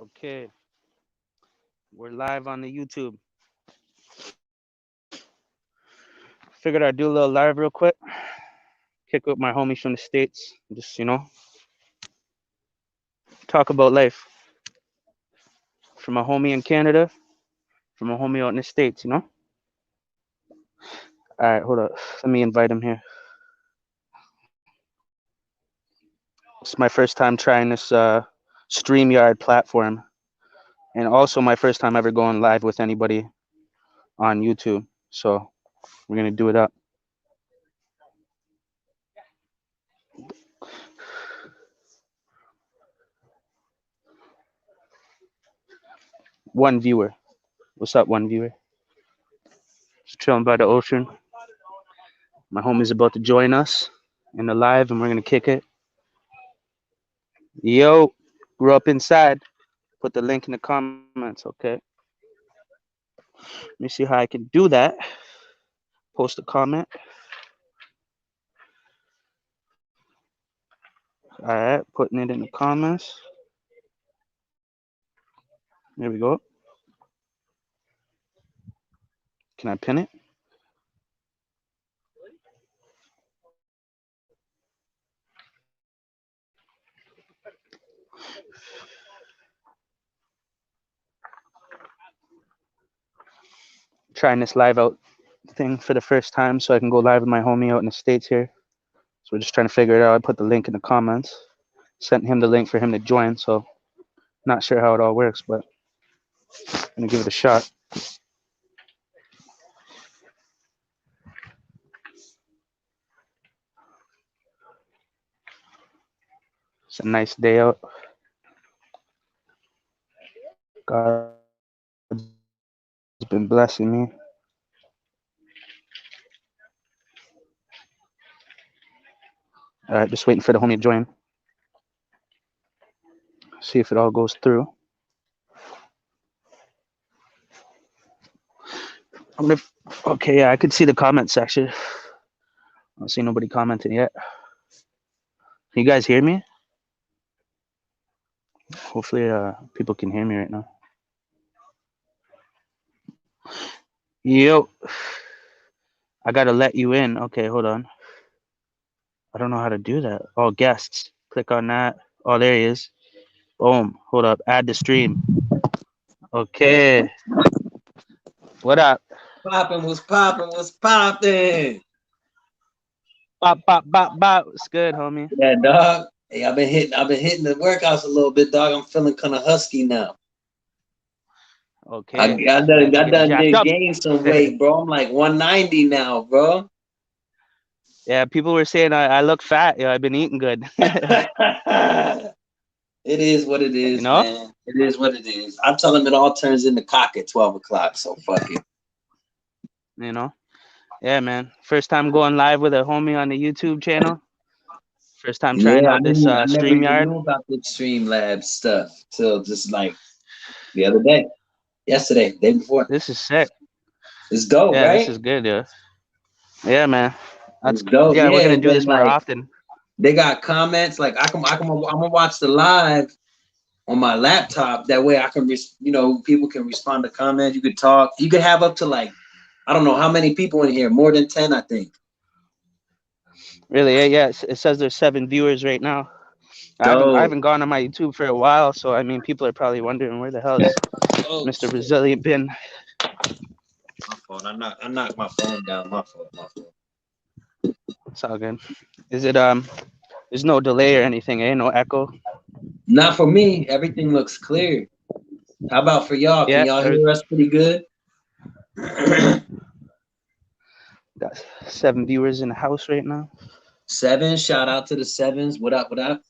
Okay, we're live on the YouTube. Figured I'd do a little live real quick. Kick with my homies from the States. Just, talk about life. From a homie in Canada, from a homie out in the States. All right, hold up. Let me invite him here. It's my first time trying this StreamYard platform. And also my first time ever going live with anybody on YouTube. So we're going to do it up. One viewer. What's up, one viewer? Just chilling by the ocean. My homie's about to join us in the live, and we're gonna kick it. Yo, grew up inside. Put the link in the comments, okay? Let me see how I can do that. Post a comment. All right, putting it in the comments. There we go. Can I pin it? Trying this live out thing for the first time so I can go live with my homie out in the States here. So we're just trying to figure it out. I put the link in the comments. Sent him the link for him to join, so not sure how it all works, but I'm gonna give it a shot. It's a nice day out. God's been blessing me. All right, just waiting for the homie to join. See if it all goes through. Okay, yeah, I could see the comment section. I don't see nobody commenting yet. Can you guys hear me? Hopefully, people can hear me right now. Yo, I gotta let you in. Okay, hold on. I don't know how to do that. Oh, guests. Click on that. Oh, there he is. Boom. Hold up. Add the stream. Okay. What up? Popping was popping was popping. Bop, bop, bop, bop. It's good, homie. Yeah, dog. Hey, I've been hitting the workouts a little bit, dog. I'm feeling kind of husky now. I, Okay. I You done, guys are I getting done jacked did up. gain some weight, bro. I'm like 190 now, bro. Yeah, people were saying I look fat. Yeah, I've been eating good. It is what it You is, know? man. It is what it is. I tell them it all turns into cock at 12 o'clock, so fuck it. You know? Yeah, man. First time going live with a homie on the YouTube channel. First time trying Yeah, out this I never even StreamYard. knew about the Streamlabs stuff till just like the other day. Yesterday, day before. This is sick. It's dope, Yeah, this right? is good, yeah. Yeah, man. It's That's dope, yeah, we're yeah. gonna And do then this more like often. they got comments. Like I'm gonna watch the live on my laptop. That way I can, people can respond to comments. You could talk. You could have up to like, I don't know how many people in here. More than 10, I think. Really, yeah. It says there's 7 viewers right now. I Dope. haven't gone on my YouTube for a while, so I mean, people are probably wondering where the hell is Oh Mr. shit. Resilient been. My fault. I knocked my phone down. My fault. My fault. It's all good. Is it There's no delay or anything, eh? No echo. Not for me. Everything looks clear. How about for y'all? Can Yeah, y'all hear us pretty good? got 7 viewers in the house right now. Seven. Shout out to the sevens. What up? What up?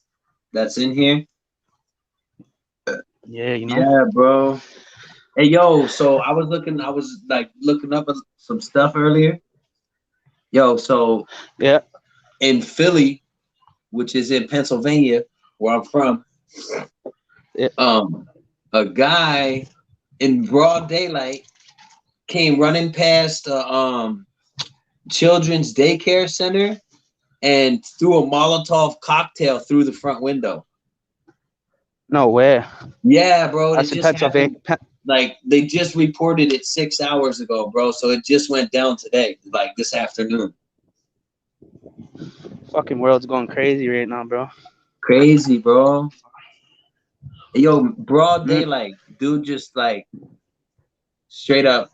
That's in here. Yeah, Yeah, bro. Hey, yo. So I was like looking up some stuff earlier. Yo, so Yeah. in Philly, which is in Pennsylvania, where I'm from, Yeah. a guy in broad daylight came running past a children's daycare center and threw a Molotov cocktail through the front window. No way. Yeah, bro. It That's in just Pennsylvania. happened. Like they just reported it 6 hours ago, bro. So it just went down today, like this afternoon. Fucking world's going crazy right now, bro. Crazy, bro. Yo, broad Mm, daylight, dude, just like straight up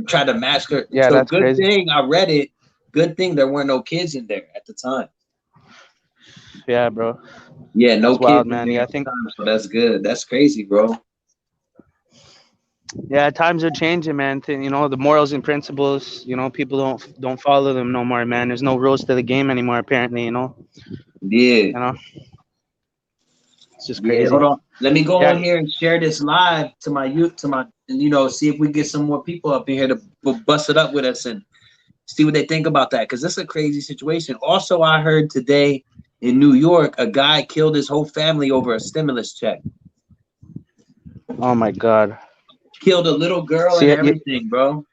tried to massacre. yeah, So that's good crazy. thing I read it. Good thing there weren't no kids in there at the time. Yeah, bro. Yeah, no That's wild, kids in man. there Yeah, I at the think time, so that's good. That's crazy, bro. yeah, times are changing, man. You know, the morals and principles. You know, people don't follow them no more, man. There's no rules to the game anymore. Apparently, you know. Yeah, You know, it's just yeah. Hold crazy. on. Let me go Yeah. on here and share this live to my youth, to my, and see if we get some more people up in here to bust it up with us and see what they think about that. Because this is a crazy situation. Also, I heard today in New York, a guy killed his whole family over a stimulus check. Oh my God. Killed a little girl See and it? everything, bro.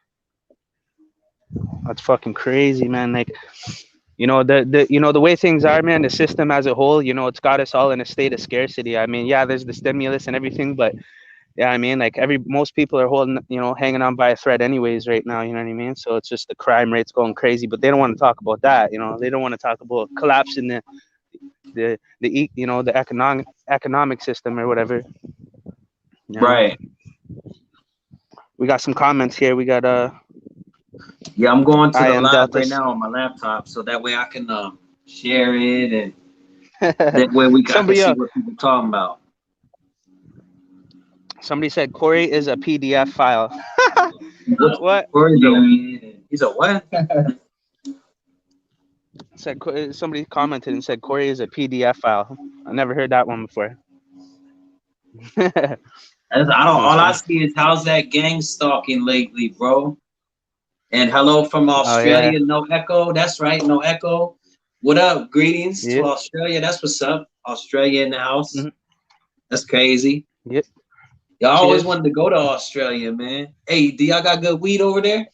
That's fucking crazy, man. Like, you know, the way things are, man. The system as a whole, you know, it's got us all in a state of scarcity. I mean, yeah, there's the stimulus and everything, but yeah, I mean, like most people are holding, you know, hanging on by a thread anyways right now. You know what I mean? So it's just the crime rate's going crazy, but they don't want to talk about that. You know, they don't want to talk about collapsing you know, the economic system or whatever. You know, Right. we got some comments here. We got Yeah, I'm going to I the am live Delta. right now on my laptop, so that way I can share it, and that way I can somebody see what people talking about. somebody said Cory is a PDF file. What? Cory's he's a what? Said somebody commented and said Cory is a PDF file. I never heard that one before. That I don't. was All I funny. see is how's that gang stalking lately, bro? And hello from Oh yeah. Australia, no echo. That's right, no echo. What up? Greetings to Yep. Australia. That's what's up. Australia in the house. Hmm. That's crazy. Yep. Y'all always Cheers. wanted to go to Australia, man. Hey, do y'all got good weed over there?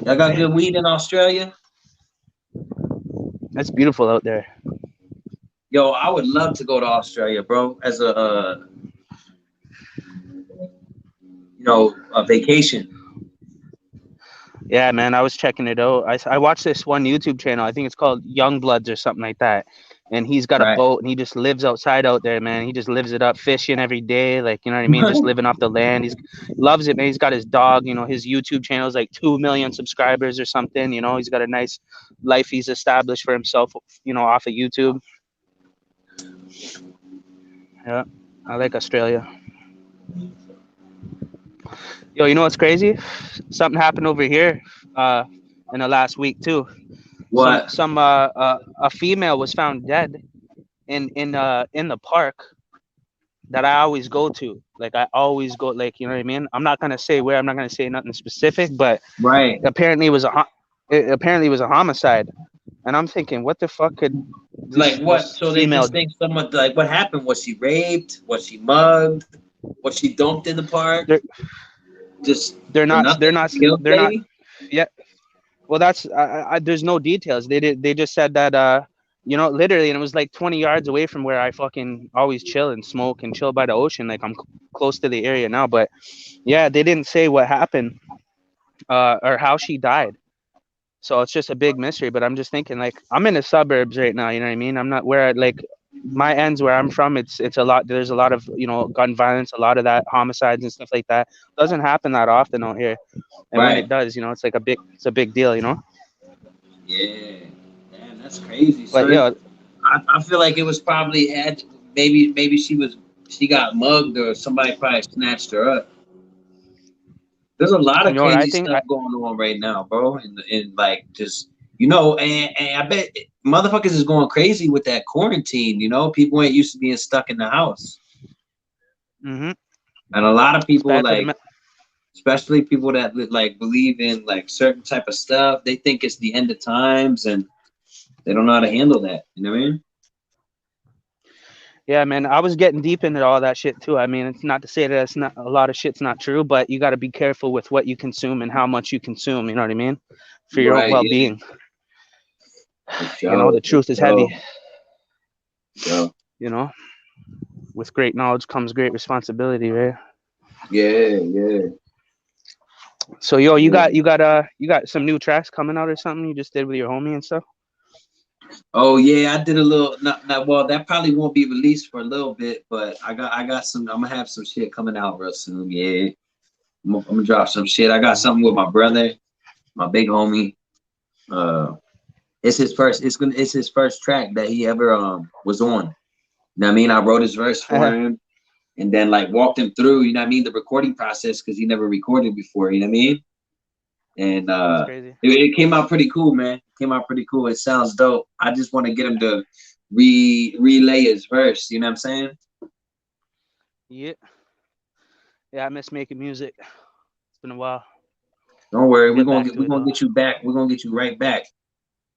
Y'all got good weed in Australia? It's beautiful out there. Yo, I would love to go to Australia, bro, as a a vacation. Yeah, man. I was checking it out. I watched this one YouTube channel. I think it's called Young Bloods or something like that. And he's got a Right. boat and he just lives outside out there, man. He just lives it up, fishing every day, like you know what I mean, just living off the land. He's loves it, man. He's got his dog. You know, his YouTube channel is like 2 million subscribers or something. You know, he's got a nice life he's established for himself. You know, off of YouTube. Yeah, I like Australia. Yo, you know what's crazy? Something happened over here uh, in the last week too. What? A female was found dead in the park that I always go to. Like I always go, like you know what I mean. I'm not gonna say where. I'm not gonna say nothing specific, but Right. apparently it was apparently it was a homicide. And I'm thinking, what the fuck could Like what? this So they female? just think someone like what happened? Was she raped? Was she mugged? Was she dumped in the park? They're Just they're for not nothing? Killed they're not. lady? Yeah. Well, that's there's no details. They just said that you know, literally, and it was like 20 yards away from where I fucking always chill and smoke and chill by the ocean. Like I'm close to the area now, but yeah, they didn't say what happened or how she died. So it's just a big mystery. But I'm just thinking, like, I'm in the suburbs right now. You know what I mean? I'm not where like my ends where I'm from. It's a lot. There's a lot of gun violence, a lot of that homicides and stuff like that. Doesn't happen that often out here. And when Right. it does, you know, it's a big deal. You know. Yeah. Man, that's crazy, But son. yeah, I feel like it was probably had maybe she got mugged or somebody probably snatched her up. There's a lot you of know what I crazy think? stuff going on right now, bro. And like just and I bet motherfuckers is going crazy with that quarantine. People ain't used to being stuck in the house, Mm-hmm. and a lot of It's people bad for like, especially people that like believe in like certain type of stuff, they think it's the end of times, and they don't know how to handle that. You know what I mean? yeah, man. I was getting deep into all that shit too. I mean, it's not to say that it's not a lot of shit's not true, but you got to be careful with what you consume and how much you consume. You know what I mean? For your own Right? well Yeah. being. For You know, sure. the For truth is sure. heavy. Sure. You know. with great knowledge comes great responsibility, right? Yeah, yeah, So yo, yeah. you got some new tracks coming out or something you just did with your homie and stuff? Oh yeah, I did a little. Not well. That probably won't be released for a little bit, but I got some. I'm gonna have some shit coming out real soon. Yeah, I'm gonna drop some shit. I got Yeah. something with my brother, my big homie. Uh, it's his first. It's his first track that he ever was on. You know what I mean? I wrote his verse for him, and then like walked him through. You know what I mean? The recording process because he never recorded before. You know what I mean? And That's crazy. it came out pretty cool, man. It came out pretty cool. It sounds dope. I just want to get him to relay his verse. You know what I'm saying? Yeah. Yeah, I miss making music. It's been a while. Don't worry, I'll get back we're to it gonna though. get you back. We're gonna get you right back,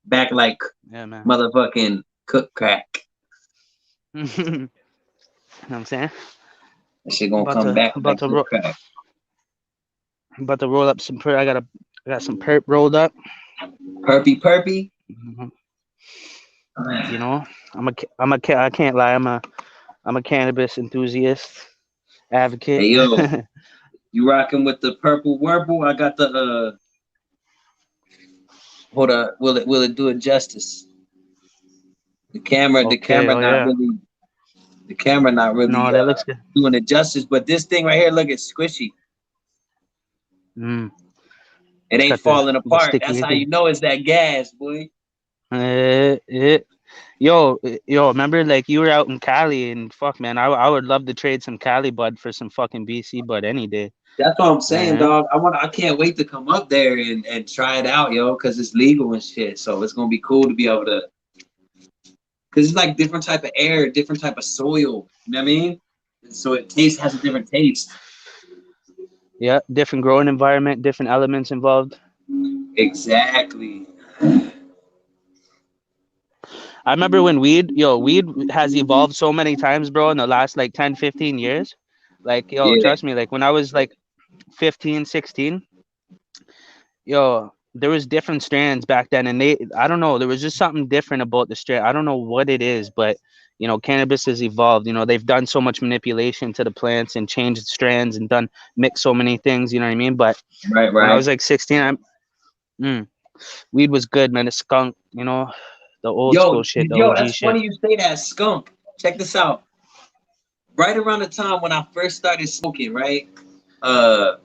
back like Yeah, man. motherfucking cook crack. You know what I'm saying? That shit gonna About come to back about like to cook roll crack. about to roll up some I got some perp rolled up. Perpy, perpy. Mhm. You know, I can't lie. I'm a cannabis enthusiast, advocate. Hey yo, you rocking with the purple werple? I got the hold on. Will it do it justice? The Okay. camera Oh not yeah. really the camera not really No, that looks good. doing it justice. But this thing right here, look, it's squishy. Mm. It It's ain't got falling the apart. That's sticky how you thing. know it's that gas, boy. It, yo, remember like you were out in Cali and fuck, man, I would love to trade some Cali bud for some fucking BC bud any day. That's what I'm saying, Uh, dog. I can't wait to come up there and try it out, yo, because it's legal and shit. So it's gonna be cool to be able to, because it's like different type of air, different type of soil. You know what I mean? So it has a different taste. yeah, different growing environment, different elements involved. Exactly. I remember when weed has evolved so many times, bro, in the last like 10, 15 years. Like, yo, Yeah. trust me, like when I was like 15, 16, yo, there was different strands back then, and I don't know, there was just something different about the strand. I don't know what it is, but cannabis has evolved. They've done so much manipulation to the plants and changed strands and done mix so many things. You know what I mean? But Right. when I Right. was like 16, weed was good, man. The skunk, the old school shit, the Yo, OG that's shit. funny you say that, skunk. Check this out. Right around the time when I first started smoking, right? Uh,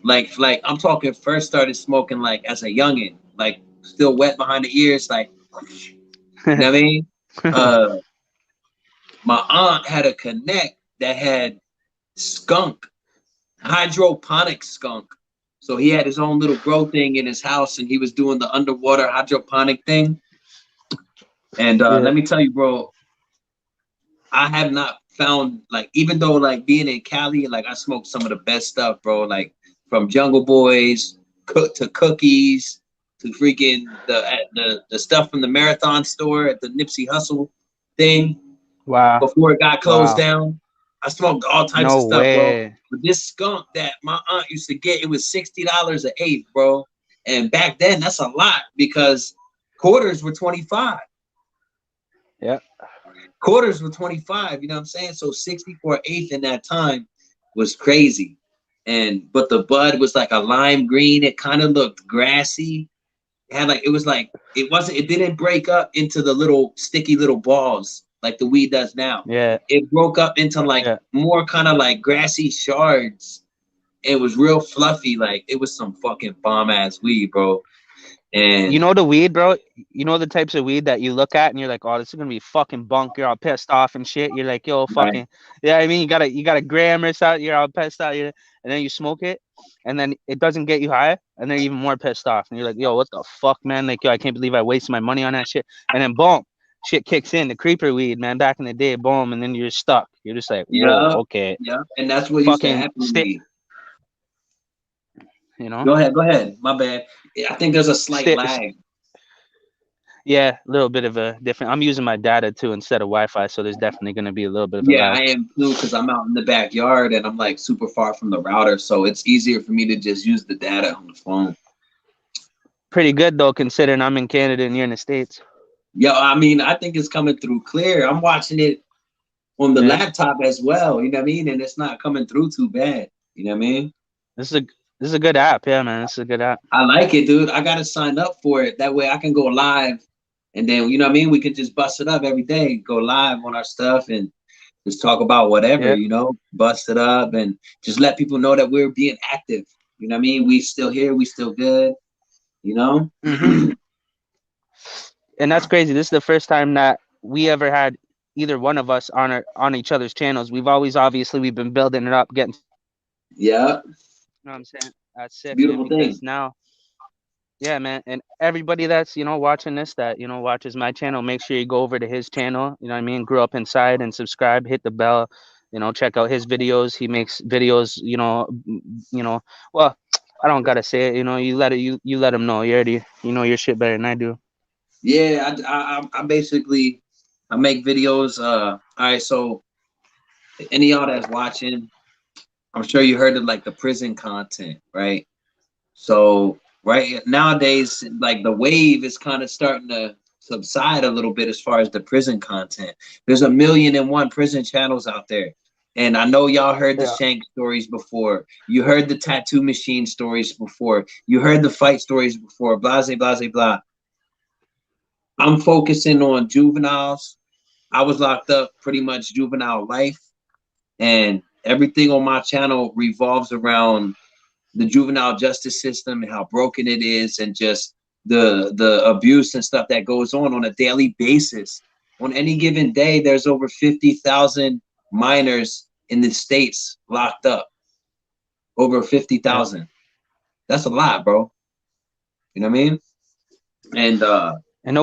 like I'm talking first started smoking like as a youngin, like still wet behind the ears, like you know what I mean? Uh, my aunt had a connect that had skunk, hydroponic skunk. So he had his own little grow thing in his house, and he was doing the underwater hydroponic thing. And Yeah. let me tell you, bro, I have not found like even though like being in Cali, like I smoked some of the best stuff, bro. Like from Jungle Boys to cookies to freaking the stuff from the Marathon store at the Nipsey Hustle thing Wow. before it got closed Wow. down. I smoked all types of No stuff, bro. way. But this skunk that my aunt used to get, it was $60 an eighth, bro. And back then, that's a lot because quarters were 25. Yeah. Quarters were 25, you know what I'm saying? So 60 for an eighth in that time was crazy. And but the bud was like a lime green. It kind of looked grassy. It had like it didn't break up into the little sticky little balls like the weed does now. Yeah. It broke up into like Yeah. more kind of like grassy shards. It was real fluffy, like it was some fucking bomb ass weed, bro. You And know the weed, bro. You know the types of weed that you look at and you're like, oh, this is gonna be fucking bunk. You're all pissed off and shit. You're like, yo, right, fucking, yeah. I mean, you got a gram or something. You're all pissed out. And then you smoke it, and then it doesn't get you high, and then you're even more pissed off. And you're like, yo, what the fuck, man? Like, yo, I can't believe I wasted my money on that shit. And then boom, shit kicks in. The creeper weed, man. Back in the day, boom, and then you're stuck. You're just like, whoa, yeah, okay, yeah. And that's what used to fucking happen to stay. me. You know, Go ahead. My bad. I think there's a slight stay. lag. Yeah, a little bit of a different. I'm using my data too instead of Wi-Fi, so there's definitely going to be a little bit of a Yeah, lag. I am too, because I'm out in the backyard and I'm like super far from the router, so it's easier for me to just use the data on the phone. Pretty good though, considering I'm in Canada and you're in the States. Yeah, I mean, I think it's coming through clear. I'm watching it on the Yeah. laptop as well. You know what I mean? And it's not coming through too bad. You know what I mean? This is a this is a good app. Yeah, man. This is a good app. I like it, dude. I gotta sign up for it. That way I can go live, and then you know what I mean. We can just bust it up every day, go live on our stuff, and just talk about whatever, Yeah. you know, bust it up, and just let people know that we're being active. You know what I mean? We still here, we still good. You know? Mhm. And that's crazy. This is the first time that we ever had either one of us on each other's channels. We've always obviously we've been building it up, getting subscribers. Yeah, You know what I'm saying? That's it's a sick, man. beautiful Because thing. now, yeah, man, and everybody that's watching this that watches my channel, make sure you go over to his channel. You know what I mean? Grew up inside and subscribe, hit the bell. Check out his videos. He makes videos. You know. Well, I don't gotta say it. You let him know. You already you know your shit better than I do. Yeah, I basically I make videos. All right, so any of y'all that's watching, I'm sure you heard of like the prison content, right? So right nowadays, like the wave is kind of starting to subside a little bit as far as the prison content. There's a million and one prison channels out there. And I know y'all heard the Yeah. Shank stories before. You heard the tattoo machine stories before. You heard the fight stories before. Blah, blah, blah, blah. I'm focusing on juveniles. I was locked up pretty much juvenile life. And everything on my channel revolves around the juvenile justice system and how broken it is, and just the abuse and stuff that goes on a daily basis. On any given day, there's over 50,000 minors in the states locked up. Over Yeah. 50,000. That's a lot, bro. You know what I mean? And And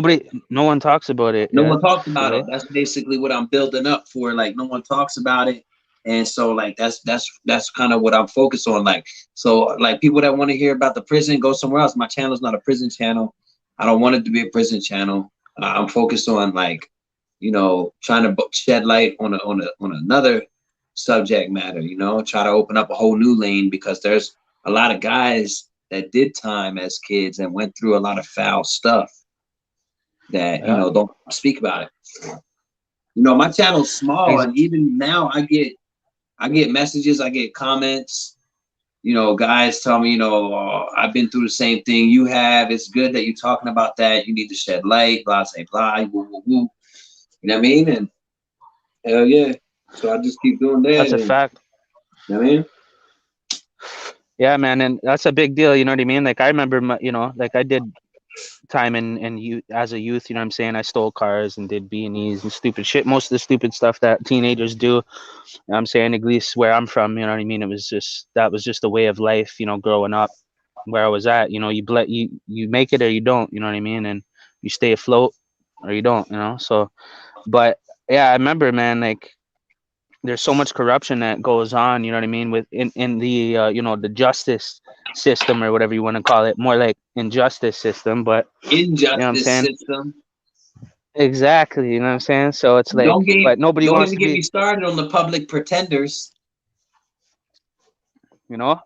no one talks about it. no Yeah. one talks You about it. know. That's basically what I'm building up for. Like no one talks about it. And so like that's kind of what I'm focused on. Like so like people that want to hear about the prison, go somewhere else. My channel's not a prison channel. I don't want it to be a prison channel. I'm focused on like, trying to shed light on another subject matter, try to open up a whole new lane, because there's a lot of guys that did time as kids and went through a lot of foul stuff that Yeah. don't speak about it. My channel's small, Ex- and even now I get messages, I get comments. Guys tell me, "Oh, I've been through the same thing you have. It's good that you're talking about that. You need to shed light, blah, say, blah, woo, woo, woo." You know what I mean? And hell yeah. So I just keep doing that. that's a And fact. you know what I mean? Yeah, man, and that's a big deal. You know what I mean? Like I remember, like I did time in you as a youth. You know what I'm saying? I stole cars and did B&Es and stupid shit. Most of the stupid stuff that teenagers do. You know what I'm saying, at least where I'm from. You know what I mean? That was just a way of life. Growing up where I was at. You make it or you don't. You know what I mean? And you stay afloat or you don't. So, but yeah, I remember, man. Like there's so much corruption that goes on, you know what I mean, with in the the justice system or whatever you want to call it, more like injustice system, but you know what I'm Injustice saying? system. Exactly, you know what I'm saying? So it's Don't like, get but nobody don't wants even to get be, me started on the public pretenders.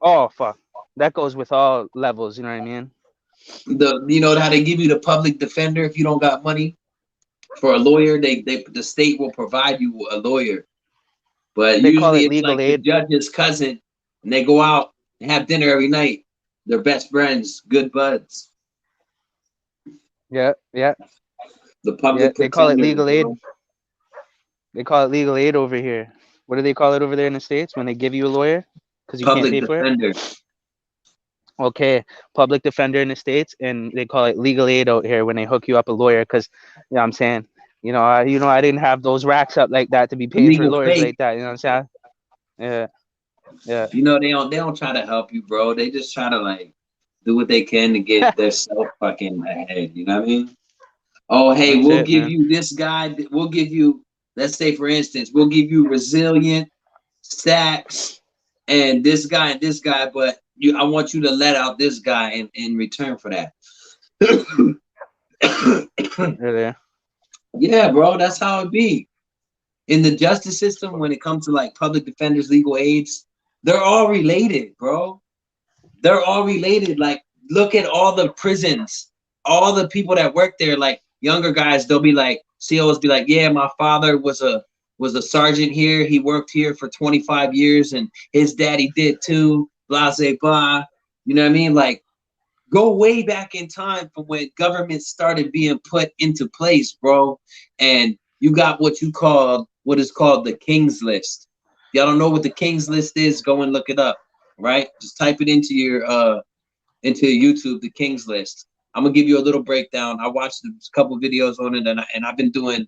oh fuck. That goes with all levels, you know what I mean? How they give you the public defender if you don't got money for a lawyer. The state will provide you a lawyer, but They call usually it it's legal like the aid. judge's cousin, and they go out and have dinner every night. They're best friends, good buds. Yeah, yeah, The yeah. public They call it pretenders, legal aid. bro. They call it legal aid over here. What do they call it over there in the States when they give you a lawyer because you can't Public pay for it? defender. Okay, public defender in the States, and they call it legal aid out here when they hook you up a lawyer. Because, I'm saying, I didn't have those racks up like that to be paying for Legal lawyers fake. like that. You know what I'm saying? Yeah, yeah, They don't try to help you, bro. They just try to like do what they can to get their self fucking ahead. You know what I mean? Oh, hey, that's we'll it, give man. you this guy. We'll give you, let's say, for instance, we'll give you resilient, stacks, and this guy, but I want you to let out this guy in return for that. Really. Yeah, bro, that's how it be. In the justice system, when it comes to like public defenders, legal aids, they're all related, bro. They're all related. Like, look at all the prisons, all the people that work there. Like younger guys, they'll be like, COs be like, yeah, my father was was a sergeant here. He worked here for 25 years, and his daddy did too. Blah, blah, blah. You know what I mean? Like, go way back in time from when government started being put into place, bro. And you got what is called the King's List. Y'all don't know what the King's List is? Go and look it up, right? Just type it into YouTube, the King's List. I'm gonna give you a little breakdown. I watched a couple videos on it, and I've been doing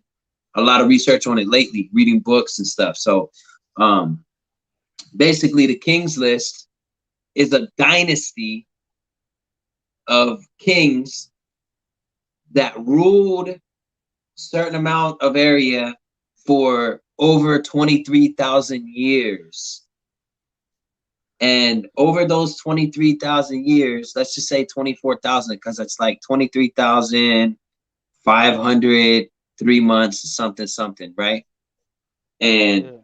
a lot of research on it lately, reading books and stuff. So, basically, the King's List is a dynasty of kings that ruled certain amount of area for over 23,000 years. And over those 23,000 years, let's just say 24,000, because it's like 23,500 3 months, something, right? And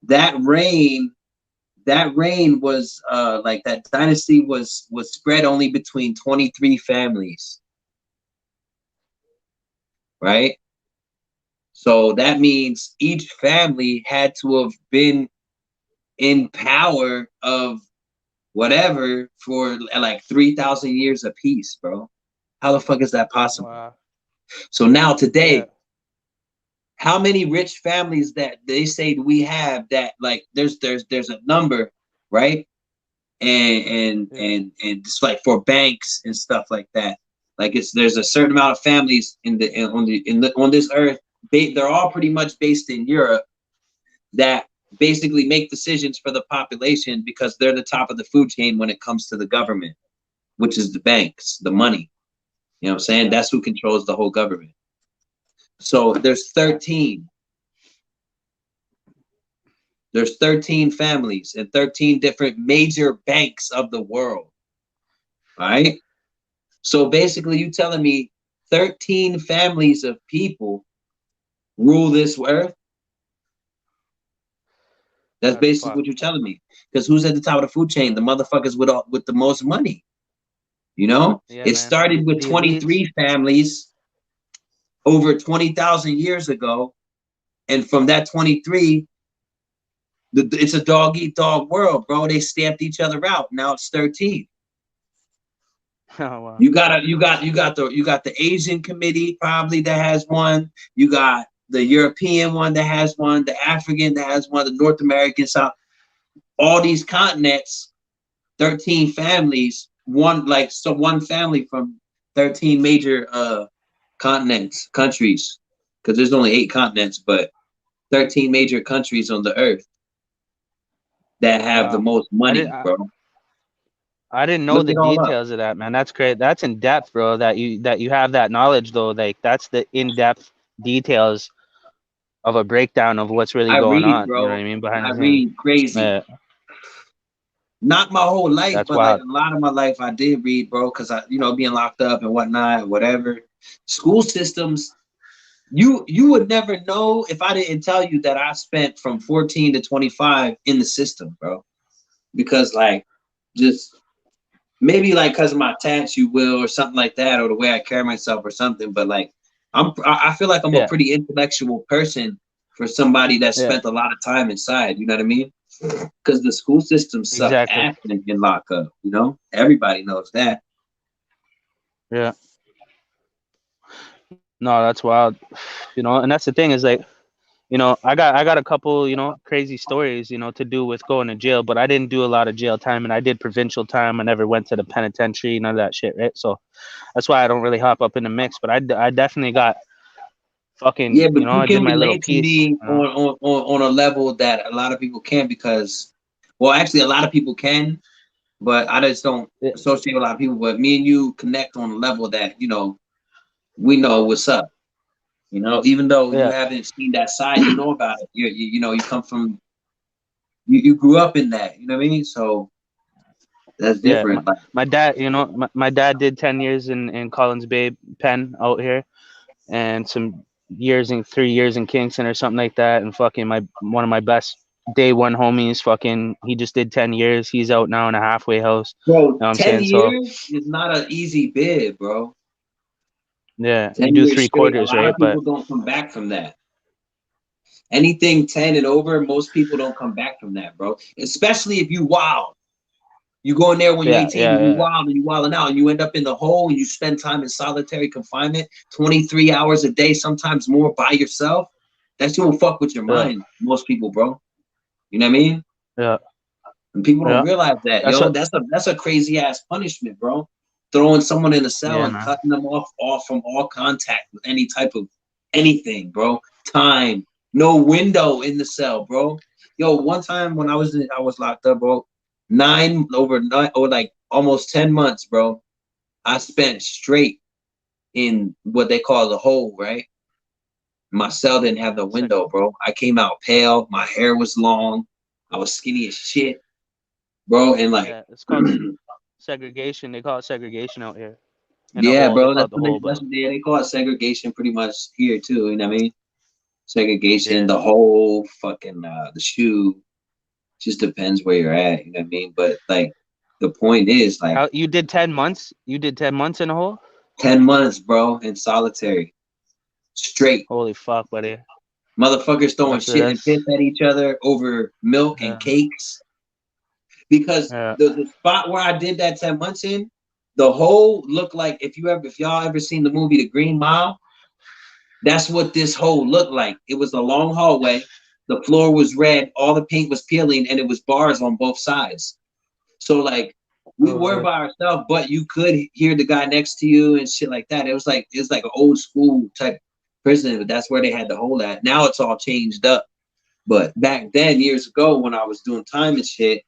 that reign was like that dynasty was spread only between 23 families, right? So that means each family had to have been in power of whatever for like 3,000 years apiece, bro. How the fuck is that possible? Wow. So now today, how many rich families that they say we have that like there's a number, right? And it's like for banks and stuff like that. Like there's a certain amount of families on this earth. They're all pretty much based in Europe that basically make decisions for the population because they're the top of the food chain when it comes to the government, which is the banks, the money. You know what I'm saying? Yeah. That's who controls the whole government. So there's 13. There's 13 families and 13 different major banks of the world. All right. So basically, you telling me 13 families of people rule this earth? That's basically what you're telling me. Because who's at the top of the food chain? The motherfuckers with the most money. You know, it started with 23 families over 20,000 years ago, and from that 23, it's a dog eat dog world, bro. They stamped each other out. Now it's 13. Oh, wow. You got the Asian committee probably that has one. You got the European one that has one, the African that has one, the North American, South. All these continents, 13 families, one family from 13 major continents, countries, because there's only 8 continents, but 13 major countries on the earth that have the most money, bro. I didn't know the details of that, man. That's great. That's in depth, bro. That you have that knowledge, though. Like that's the in-depth details of a breakdown of what's really going on. Bro. You know what I mean? Behind I read crazy. Not my whole life, that's but wild. Like a lot of my life, I did read, bro. Because being locked up and whatnot, whatever. School systems. You would never know if I didn't tell you that I spent from 14 to 25 in the system, bro. Because like, just. Maybe like because of my tats, you will, or something like that, or the way I carry myself, or something. But like, I feel like I'm a pretty intellectual person for somebody that spent a lot of time inside. You know what I mean? Because the school system sucks ass in lockup. You know, everybody knows that. Yeah. No, that's wild. You know, and that's the thing is like, you know, I got a couple, you know, crazy stories, you know, to do with going to jail, but I didn't do a lot of jail time, and I did provincial time. I never went to the penitentiary, none of that shit, right? So that's why I don't really hop up in the mix. But I definitely got fucking, yeah, but you know, I did my little piece. Me on a level that a lot of people can't, because, well, actually, a lot of people can, but I just don't associate with a lot of people. But me and you connect on a level that we know what's up. You know, even though you haven't seen that side, you know about it. You know, you come from, you grew up in that. You know what I mean? So that's different. Yeah, my dad, you know, my dad did 10 years in Collins Bay Pen out here, and some 3 years in Kingston or something like that. And fucking one of my best day one homies, fucking, he just did 10 years. He's out now in a halfway house. Bro, you know 10 years is not an easy bid, bro. Yeah, you do 3 quarters, right? But people don't come back from that. Anything 10 and over, most people don't come back from that, bro. Especially if you wild. You go in there when you're Yeah, 18 yeah, and you yeah, wild and you wilding out and you end up in the hole and you spend time in solitary confinement, 23 hours a day, sometimes more by yourself. That's gonna fuck with your yeah, mind, most people, bro. You know what I mean? yeah, And people don't yeah. realize that, That's yo. what. That's a crazy ass punishment, bro. Throwing someone in a cell Yeah, and man. cutting them off from all contact with any type of anything, bro. Time, no window in the cell, bro. Yo, one time when I was locked up, bro. Over nine or like almost 10 months, bro. I spent straight in what they call the hole, right? My cell didn't have the Seg- window, bro. I came out pale. My hair was long. I was skinny as shit, bro. And like, yeah, it's called segregation. They call it segregation out here. In a yeah, hole, they bro. call it the hole, That's but what they call it segregation pretty much here too. You know what I mean? Segregation, yeah. the whole fucking the shoe. Just depends where you're at. You know what I mean? But like, the point is like How you did 10 months? You did 10 months in a hole? 10 months, bro, in solitary, straight. Holy fuck, buddy. Motherfuckers throwing shit and piss That's at each other over milk and yeah, cakes. Because yeah. the spot where I did that 10 months in, the hole looked like if y'all ever seen the movie The Green Mile, that's what this hole looked like. It was a long hallway. The floor was red. All the paint was peeling, and it was bars on both sides. So like we were Okay. by ourselves, but you could hear the guy next to you and shit like that. It was like an old school type prison, but that's where they had the hole at. Now it's all changed up. But back then, years ago, when I was doing time and shit,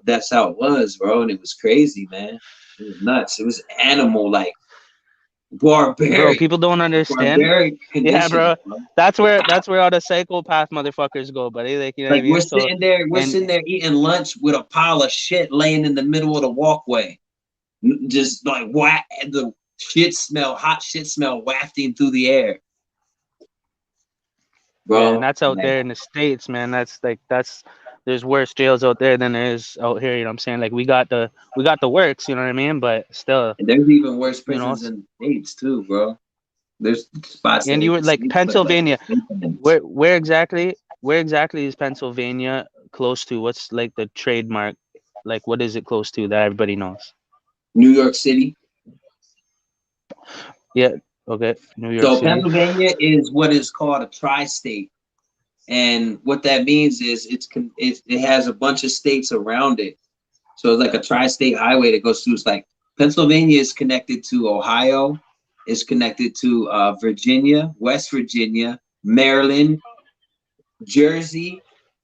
that's how it was, bro. And it was crazy, man. It was nuts. It was animal like Bro, barbaric, people don't understand. barbaric Yeah, conditions, bro. bro. That's where all the psychopath motherfuckers go, buddy. Like, you know what I Like mean? So we're and sitting there eating lunch with a pile of shit laying in the middle of the walkway, just like the hot shit smell wafting through the air, yeah, and bro. that's out Like, there in the States, man. That's there's worse jails out there than there is out here, you know what I'm saying? Like we got the works, you know what I mean? But still, and there's even worse you know, prisons in the states too, bro. There's spots and that you make were the like states look like Pennsylvania. infinite. Where exactly is Pennsylvania close to? What's like the trademark? Like what is it close to that everybody knows? New York City. Yeah, okay. New York So City. Pennsylvania is what is called a tri-state. And what that means is it has a bunch of states around it. So it's like a tri-state highway that goes through. It's like Pennsylvania is connected to Ohio, is connected to Virginia, West Virginia, Maryland, Jersey,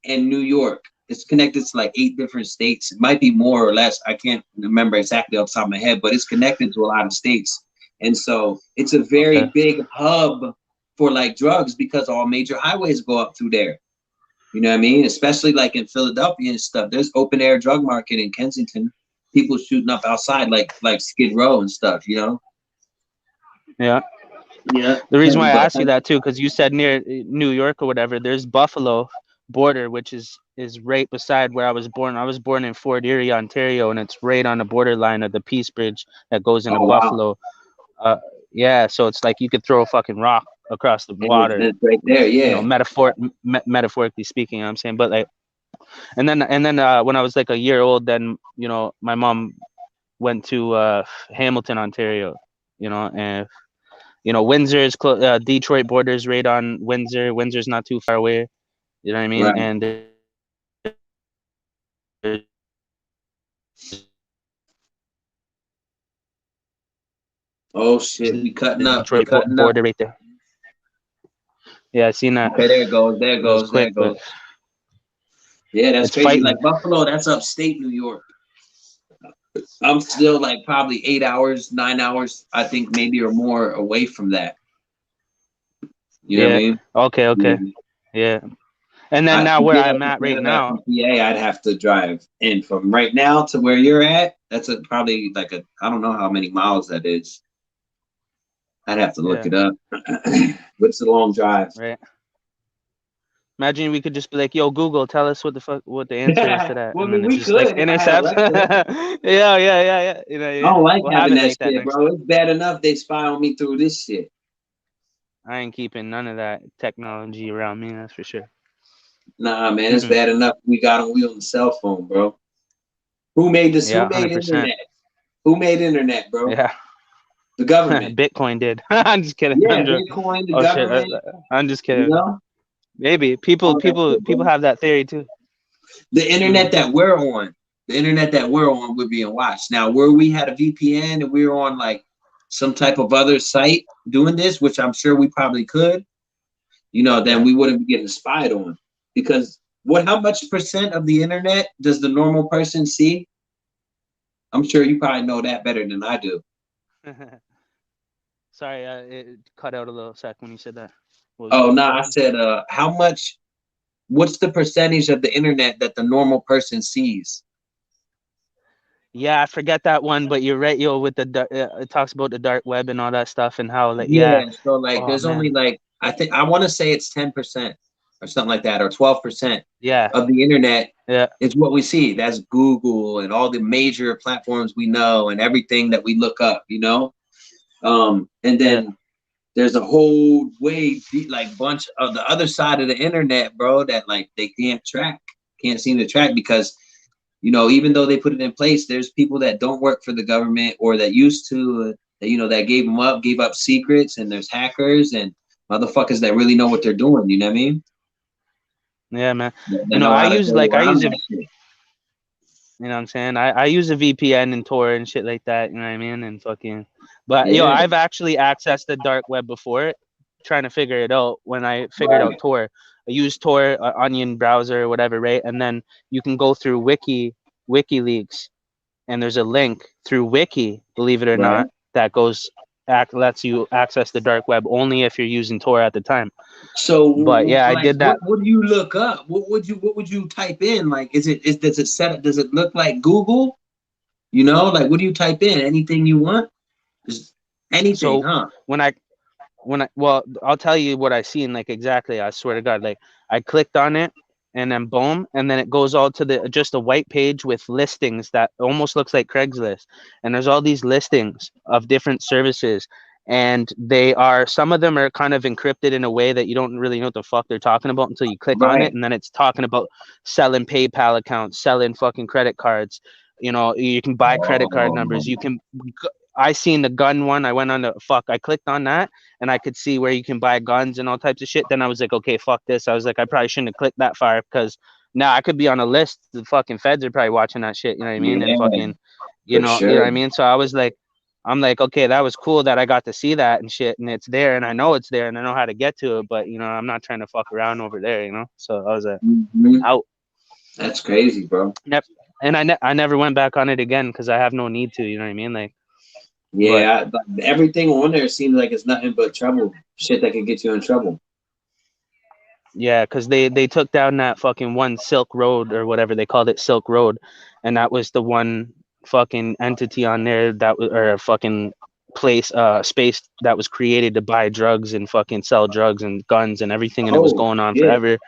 and New York. It's connected to like 8 different states. It might be more or less. I can't remember exactly off the top of my head, but it's connected to a lot of states. And so it's a very Okay. big hub for like drugs because all major highways go up through there. You know what I mean? Especially like in Philadelphia and stuff. There's open air drug market in Kensington. People shooting up outside like Skid Row and stuff, you know? Yeah. Yeah. The reason why I But asked you that too, because you said near New York or whatever, there's Buffalo border, which is right beside where I was born. I was born in Fort Erie, Ontario, and it's right on the borderline of the Peace Bridge that goes into oh wow. Buffalo. Uh, yeah, so it's like you could throw a fucking rock across the And it's, water, it's right there, yeah. metaphorically speaking. You know what I'm saying, but like, and then when I was like a year old, then my mom went to Hamilton, Ontario. And Detroit borders right on Windsor. Windsor's not too far away. You know what I mean? Right. And there's Oh the shit, we cutting Detroit up. We border cutting right up. there. Yeah, I seen that. Okay, there it goes. There it It was goes. There quick, it but goes. Yeah, that's it's crazy. fighting. Like Buffalo, that's upstate New York. I'm still like probably 8 hours, 9 hours, I think maybe or more away from that. You know what I Yeah. mean? Okay. Okay. Mhm. Yeah. And then now To where get I'm at right instead of that now. from PA, I'd have to drive in from right now to where you're at. That's probably like I don't know how many miles that is. I'd have to look Yeah. it up. But it's a long drive. Right. Imagine we could just be like, "Yo, Google, tell us what the answer is to that," Well, I and mean, then it we just like could if I had intercepts. Alexa. Yeah. Yeah. Yeah. Yeah. I don't like We'll have having it that like that shit, next bro. time. It's bad enough they spy on me through this shit. I ain't keeping none of that technology around me. That's for sure. Nah, man, it's Mm-mm. bad enough we on the cell phone, bro. Who made this? Who Yeah, made 100%. internet? Who made internet, bro? Yeah. The government. Bitcoin did. I'm just kidding. Yeah, I'm joking. Bitcoin, the Oh shit. government. I'm just You kidding. know, Maybe all that shit, people bro. have that theory too. The Mm. internet that we're on, the internet that we're on would be watched. Now, where we had a VPN and we were on like some type of other site doing this, which I'm sure we probably could, then Yeah. we wouldn't be getting spied on. Because how much percent of the internet does the normal person see? I'm sure you probably know that better than I do. Sorry, it cut out a little sec when you said that. What was Oh, the no, I question? said, what's the percentage of the internet that the normal person sees? Yeah, I forget that one, but you're right, yo. With it talks about the dark web and all that stuff, and how like yeah. Yeah, so like Oh there's only man. like I want to say it's 10% or something like that, or 12% Yeah. of the internet Yeah. is what we see. That's Google and all the major platforms we know and everything that we look up. And Yeah. then there's a whole like bunch of the other side of the internet, bro, that like they can't seem to track because even though they put it in place, there's people that don't work for the government or that used to, that gave up secrets, and there's hackers and motherfuckers that really know what they're doing. You know what I mean? Yeah, man. That You know, know how to go I around use a that shit. You know what I'm saying? I use a VPN and Tor and shit like that, you know what I mean? And fucking but Yeah, I've actually accessed the dark web before trying to figure it out. When I figured out right, Tor, I used Tor, Onion browser or whatever, right? And then you can go through WikiLeaks, and there's a link through Wiki, believe it or right. not, that lets you access the dark web only if you're using Tor at the time. So, But yeah, I like, did that. what do you look up? What would you type in? Like, does it does it look like Google? Like, what do you type in? Anything you want? Just anything, So huh? when I well, I'll tell you what I seen, like exactly, I swear to God. Like I clicked on it, and then boom, and then it goes all to the just a white page with listings that almost looks like Craigslist. And there's all these listings of different services, and some of them are kind of encrypted in a way that you don't really know what the fuck they're talking about until you click on it. Right. And then it's talking about selling PayPal accounts, selling fucking credit cards. You can buy credit card Oh, numbers. I seen the gun one. I went on the fuck. I clicked on that, and I could see where you can buy guns and all types of shit. Then I was like, okay, fuck this. I was like, I probably shouldn't have clicked that far, because now I could be on a list. The fucking feds are probably watching that shit. You know what I mean? And yeah, fucking, for you know sure. what I mean? So I was like, I'm like, okay, that was cool that I got to see that and shit, and it's there, and I know it's there, and I know how to get to it. But I'm not trying to fuck around over there. So I was Hmm. out. That's crazy, bro. Yep. And I never went back on it again because I have no need to. You know what I mean? Like, but Yeah, everything on there seems like it's nothing but trouble. Shit that could get you in trouble. yeah, because they took down that fucking one Silk Road or whatever they called it, Silk Road, and that was the one fucking entity on there that was, or a fucking space that was created to buy drugs and fucking sell drugs and guns and everything, and it was Oh going on shit! forever.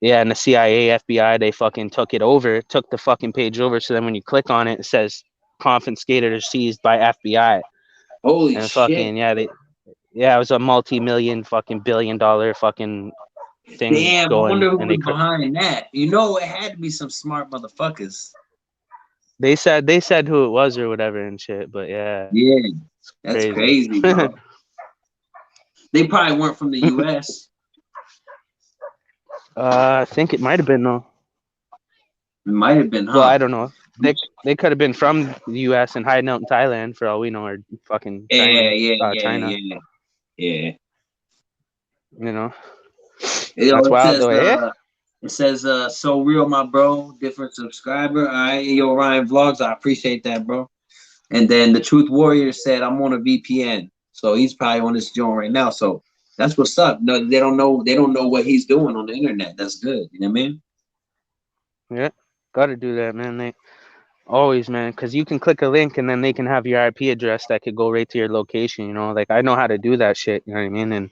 Yeah, and the CIA, FBI, they fucking took the fucking page over. So then when you click on it, it says confiscated or seized by FBI, Holy and shit! fucking yeah, it was a multi-million fucking billion-dollar fucking thing Damn, I going, wonder who and was behind that. It had to be some smart motherfuckers. they said who it was or whatever and shit, but yeah, Yeah, it's that's crazy. crazy, bro. They probably weren't from the U.S. I think it might have been though. It might have been, Well, huh? I don't know. They could have been from the U.S. and hiding out in Thailand for all we know, or fucking Yeah, China. yeah, yeah, China. yeah, yeah. You know, that's It wild says though, eh? so real, my bro, different subscriber. All right, yo, Ryan Vlogs, I appreciate that, bro. And then the Truth Warrior said, I'm on a VPN. So he's probably on this joint right now. So that's what's up. No, they don't know what he's doing on the internet. That's good. You know what I mean? Yeah, gotta do that, man. They always, man, because you can click a link and then they can have your IP address that could go right to your location. Like I know how to do that shit. You know what I mean? And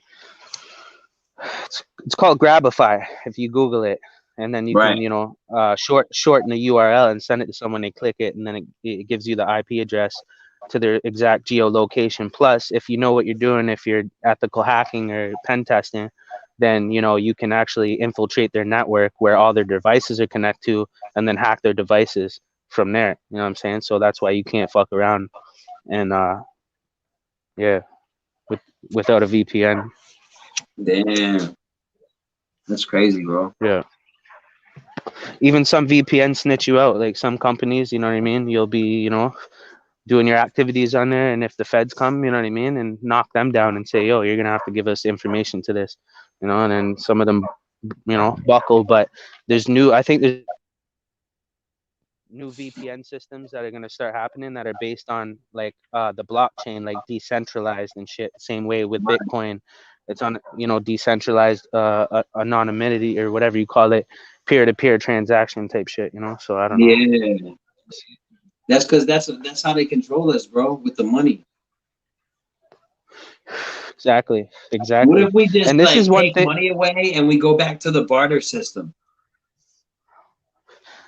it's called Grabify if you Google it, and then you Right. can shorten the URL and send it to someone. They click it, and then it gives you the IP address. to their exact geolocation. Plus, if you know what you're doing, if you're ethical hacking or pen testing, then you can actually infiltrate their network where all their devices are connected to, and then hack their devices from there. You know what I'm saying? So that's why you can't fuck around and yeah, with without a VPN. Damn, that's crazy, bro. Yeah. Even some VPN snitch you out. Like some companies, you know what I mean? You'll be, doing your activities on there, and if the feds come, you know what I mean, and knock them down and say, yo, you're gonna have to give us information to this, and then some of them, buckle. But I think there's new VPN systems that are going to start happening that are based on like the blockchain, like decentralized and shit. Same way with Bitcoin, it's on decentralized anonymity or whatever you call it, peer-to-peer transaction type shit. So I don't know. Yeah, that's because that's how they control us, bro, with the money. Exactly, What exactly. if we just And this like is one take thing. money away and we go back to the barter system?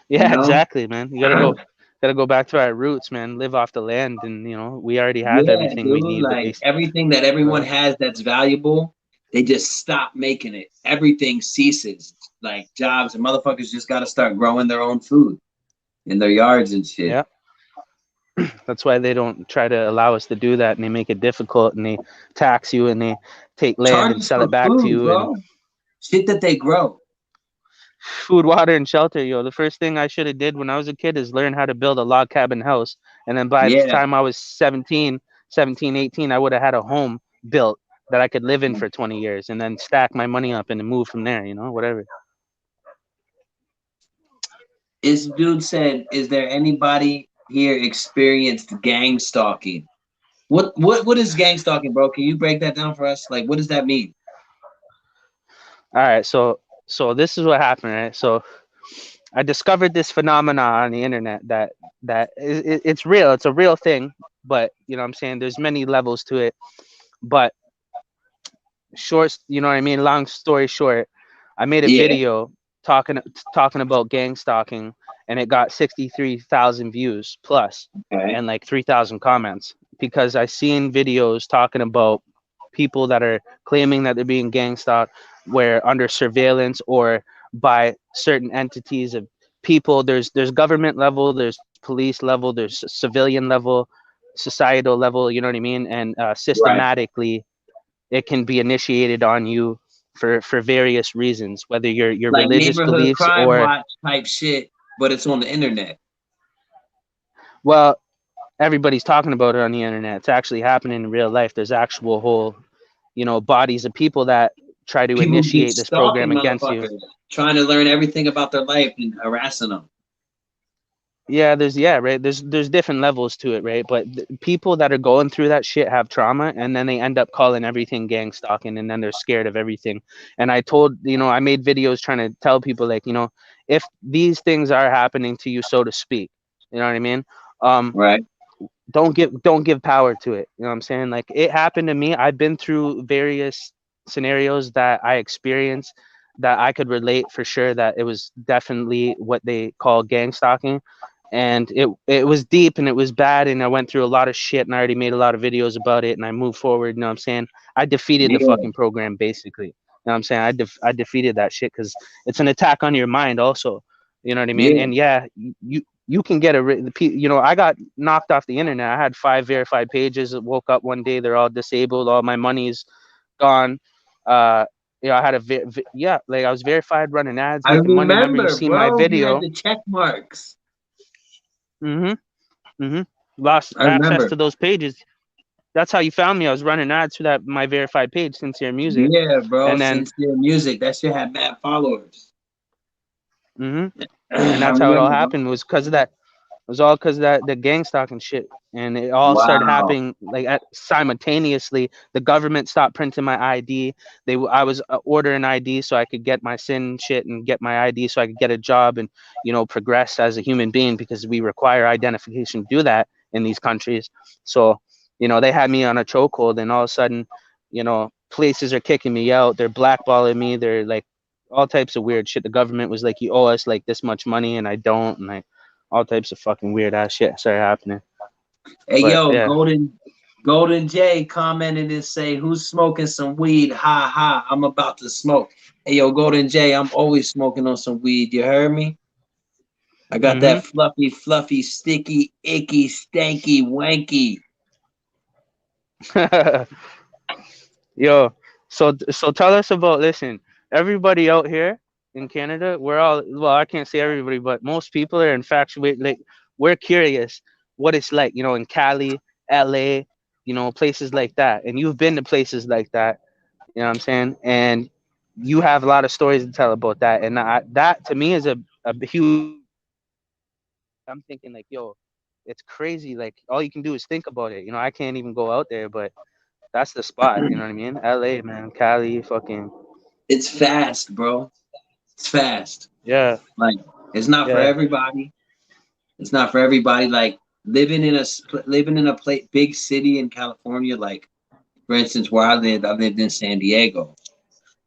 You Yeah, know? exactly, man. You gotta go back to our roots, man. Live off the land, and we already have Yeah, everything we dude. need. But Like everything that everyone has that's valuable, they just stop making it. Everything ceases. Like jobs and motherfuckers just got to start growing their own food in their yards and shit. yeah, that's why they don't try to allow us to do that, and they make it difficult, and they tax you, and they take land Charge and us sell for it back to food, you, and bro. Shit that they grow. food, water, and shelter. The first thing I should have did when I was a kid is learn how to build a log cabin house, and then by the Yeah. time I was 17, 18, I would have had a home built that I could live in for 20 years, and then stack my money up and then move from there. Whatever. This dude said, "Is there anybody here experienced gang stalking?" What is gang stalking, bro? Can you break that down for us? Like, what does that mean? All right, so this is what happened, right? So I discovered this phenomenon on the internet it's real. It's a real thing, but what I'm saying, there's many levels to it. But short, what I mean, long story short, I made a Yeah. video talking talking about gang stalking, and it got 63,000 views plus Okay. and like 3,000 comments because I seen videos talking about people that are claiming that they're being gang stalked, where under surveillance or by certain entities of people. There's government level, there's police level, there's civilian level, societal level. You know what I mean? And Right. systematically, it can be initiated on you for various reasons, whether your Like religious neighborhood beliefs crime or, watch type shit, but it's on the internet. well, everybody's talking about it on the internet. It's actually happening in real life. There's actual whole bodies of people that try to People be initiate this stalking program against you. motherfuckers, trying to learn everything about their life and harassing them. Yeah, right. There's different levels to it, right? But people that are going through that shit have trauma, and then they end up calling everything gang stalking, and then they're scared of everything. And I made videos trying to tell people, like, if these things are happening to you, so to speak, you know what I mean? Um, Right. don't give power to it. You know what I'm saying? Like, it happened to me. I've been through various scenarios that I experienced that I could relate for sure that it was definitely what they call gang stalking. And it was deep and it was bad, and I went through a lot of shit, and I already made a lot of videos about it, and I moved forward. You know what I'm saying? I defeated the Yeah. fucking program, basically. You know what I'm saying? I defeated that shit because it's an attack on your mind also. You know what I mean? Yeah. And yeah, you can get I got knocked off the internet. I had 5 verified pages. I woke up one day, they're all disabled. All my money's gone. uh I had yeah, like I was verified, running ads, I making money. Remember, you remember, seen my bro. You had video. the check marks. Mm-hmm. Mm-hmm. Lost I access remember. to those pages. That's how you found me. I was running ads for that my verified page, Sincere Music. Yeah, bro. And then Sincere music. That shit had mad followers. mm-hmm. And I that's how it all remember, bro. happened, was because of that. It was all because of that, the gang stalking shit, and it all started Wow. happening like simultaneously. The government stopped printing my ID. I was ordering ID so I could get my SIN shit and get my ID so I could get a job and progress as a human being, because we require identification to do that in these countries. So they had me on a chokehold, and all of a sudden, places are kicking me out. They're blackballing me. They're like all types of weird shit. The government was like, you owe us like this much money, and I don't, and all types of fucking weird ass shit started happening. Hey But yo, yeah. Golden J commented and say, "Who's smoking some weed? Ha ha! I'm about to smoke." Hey yo, Golden J, I'm always smoking on some weed. You heard me? I got Mm-hmm. that fluffy, sticky, icky, stanky, wanky. Yo, so tell us about. Listen, everybody out here in Canada, we're all well. I can't say everybody, but most people are infatuated. Like we're curious what it's like, in Cali, LA, places like that. And you've been to places like that. You know what I'm saying? And you have a lot of stories to tell about that. And that to me is a huge. I'm thinking like, yo, it's crazy. Like all you can do is think about it. I can't even go out there, but that's the spot. You know what I mean? LA, man, Cali, fucking It's fast, bro. It's fast. yeah, Like it's not for yeah, everybody. It's not for everybody. Like living in a big city in California. Like for instance, where I lived in San Diego.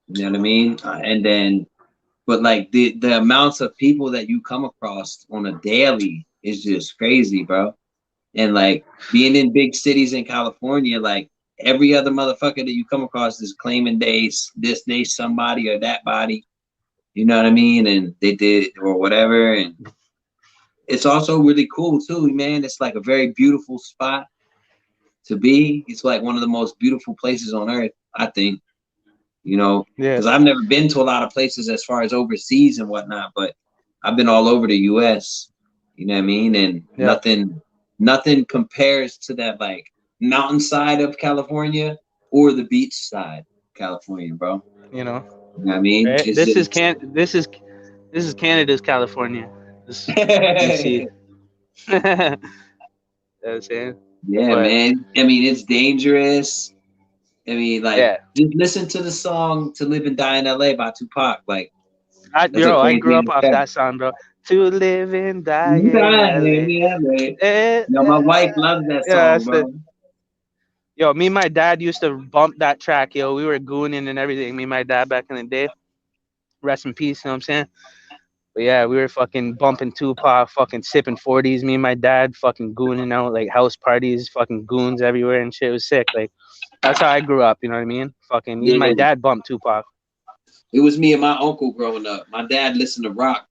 You know what I mean? And then, but like the amounts of people that you come across on a daily is just crazy, bro. And like being in big cities in California, like every other motherfucker that you come across is claiming they somebody or that body. You know what I mean? And they did or whatever. And it's also really cool too, man. It's like a very beautiful spot to be. It's like one of the most beautiful places on earth, I think. yeah, Because I've never been to a lot of places as far as overseas and whatnot, but I've been all over the U.S. You know what I mean? And yeah. nothing compares to that like mountainside of California or the beach side of California, bro. You know, You know what I mean? right? It's just This is Canada's California. This BC. You know what I'm saying? yeah, But man. I mean, it's dangerous. I mean, like yeah, just listen to the song "To Live and Die in L.A." by Tupac. Like that's a I grew crazy up ass off track. that song, bro. To live and die in Die LA. in L.A. Eh, No, my wife loves that yeah, song, that's bro. it. Yo, me and my dad used to bump that track, yo. We were gooning and everything. Me and my dad back in the day. Rest in peace, you know what I'm saying? But yeah, we were fucking bumping Tupac, fucking sipping 40s. Me and my dad fucking gooning out like house parties, fucking goons everywhere and shit. It was sick. Like that's how I grew up. You know what I mean? Fucking even my Yeah, dad bumped Tupac. it was me and my uncle growing up. My dad listened to rock.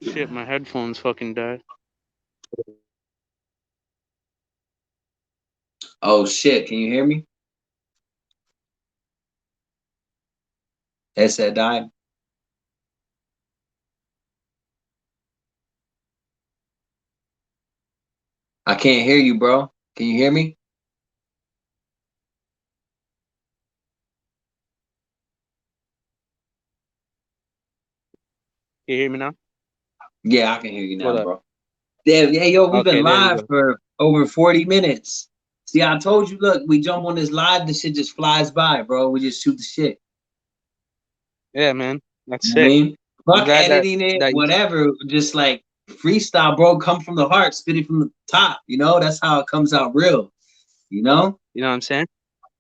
Shit, my headphones fucking died. Oh shit, can you hear me? Headset died. I can't hear you, bro. Can you hear me? Can you hear me now? Yeah, I can hear you Hold now, up. bro. Damn, yeah, yo, we've been Okay, there we live go. for over 40 minutes. See, I told you, look, we jump on this live, this shit just flies by, bro. We just shoot the shit. Yeah, man, that's You know what I sick. mean? I'm Fuck glad that editing it, that you whatever. Just like freestyle, bro. Come from the heart, spit it from the top. That's how it comes out real. You know? you know what I'm saying.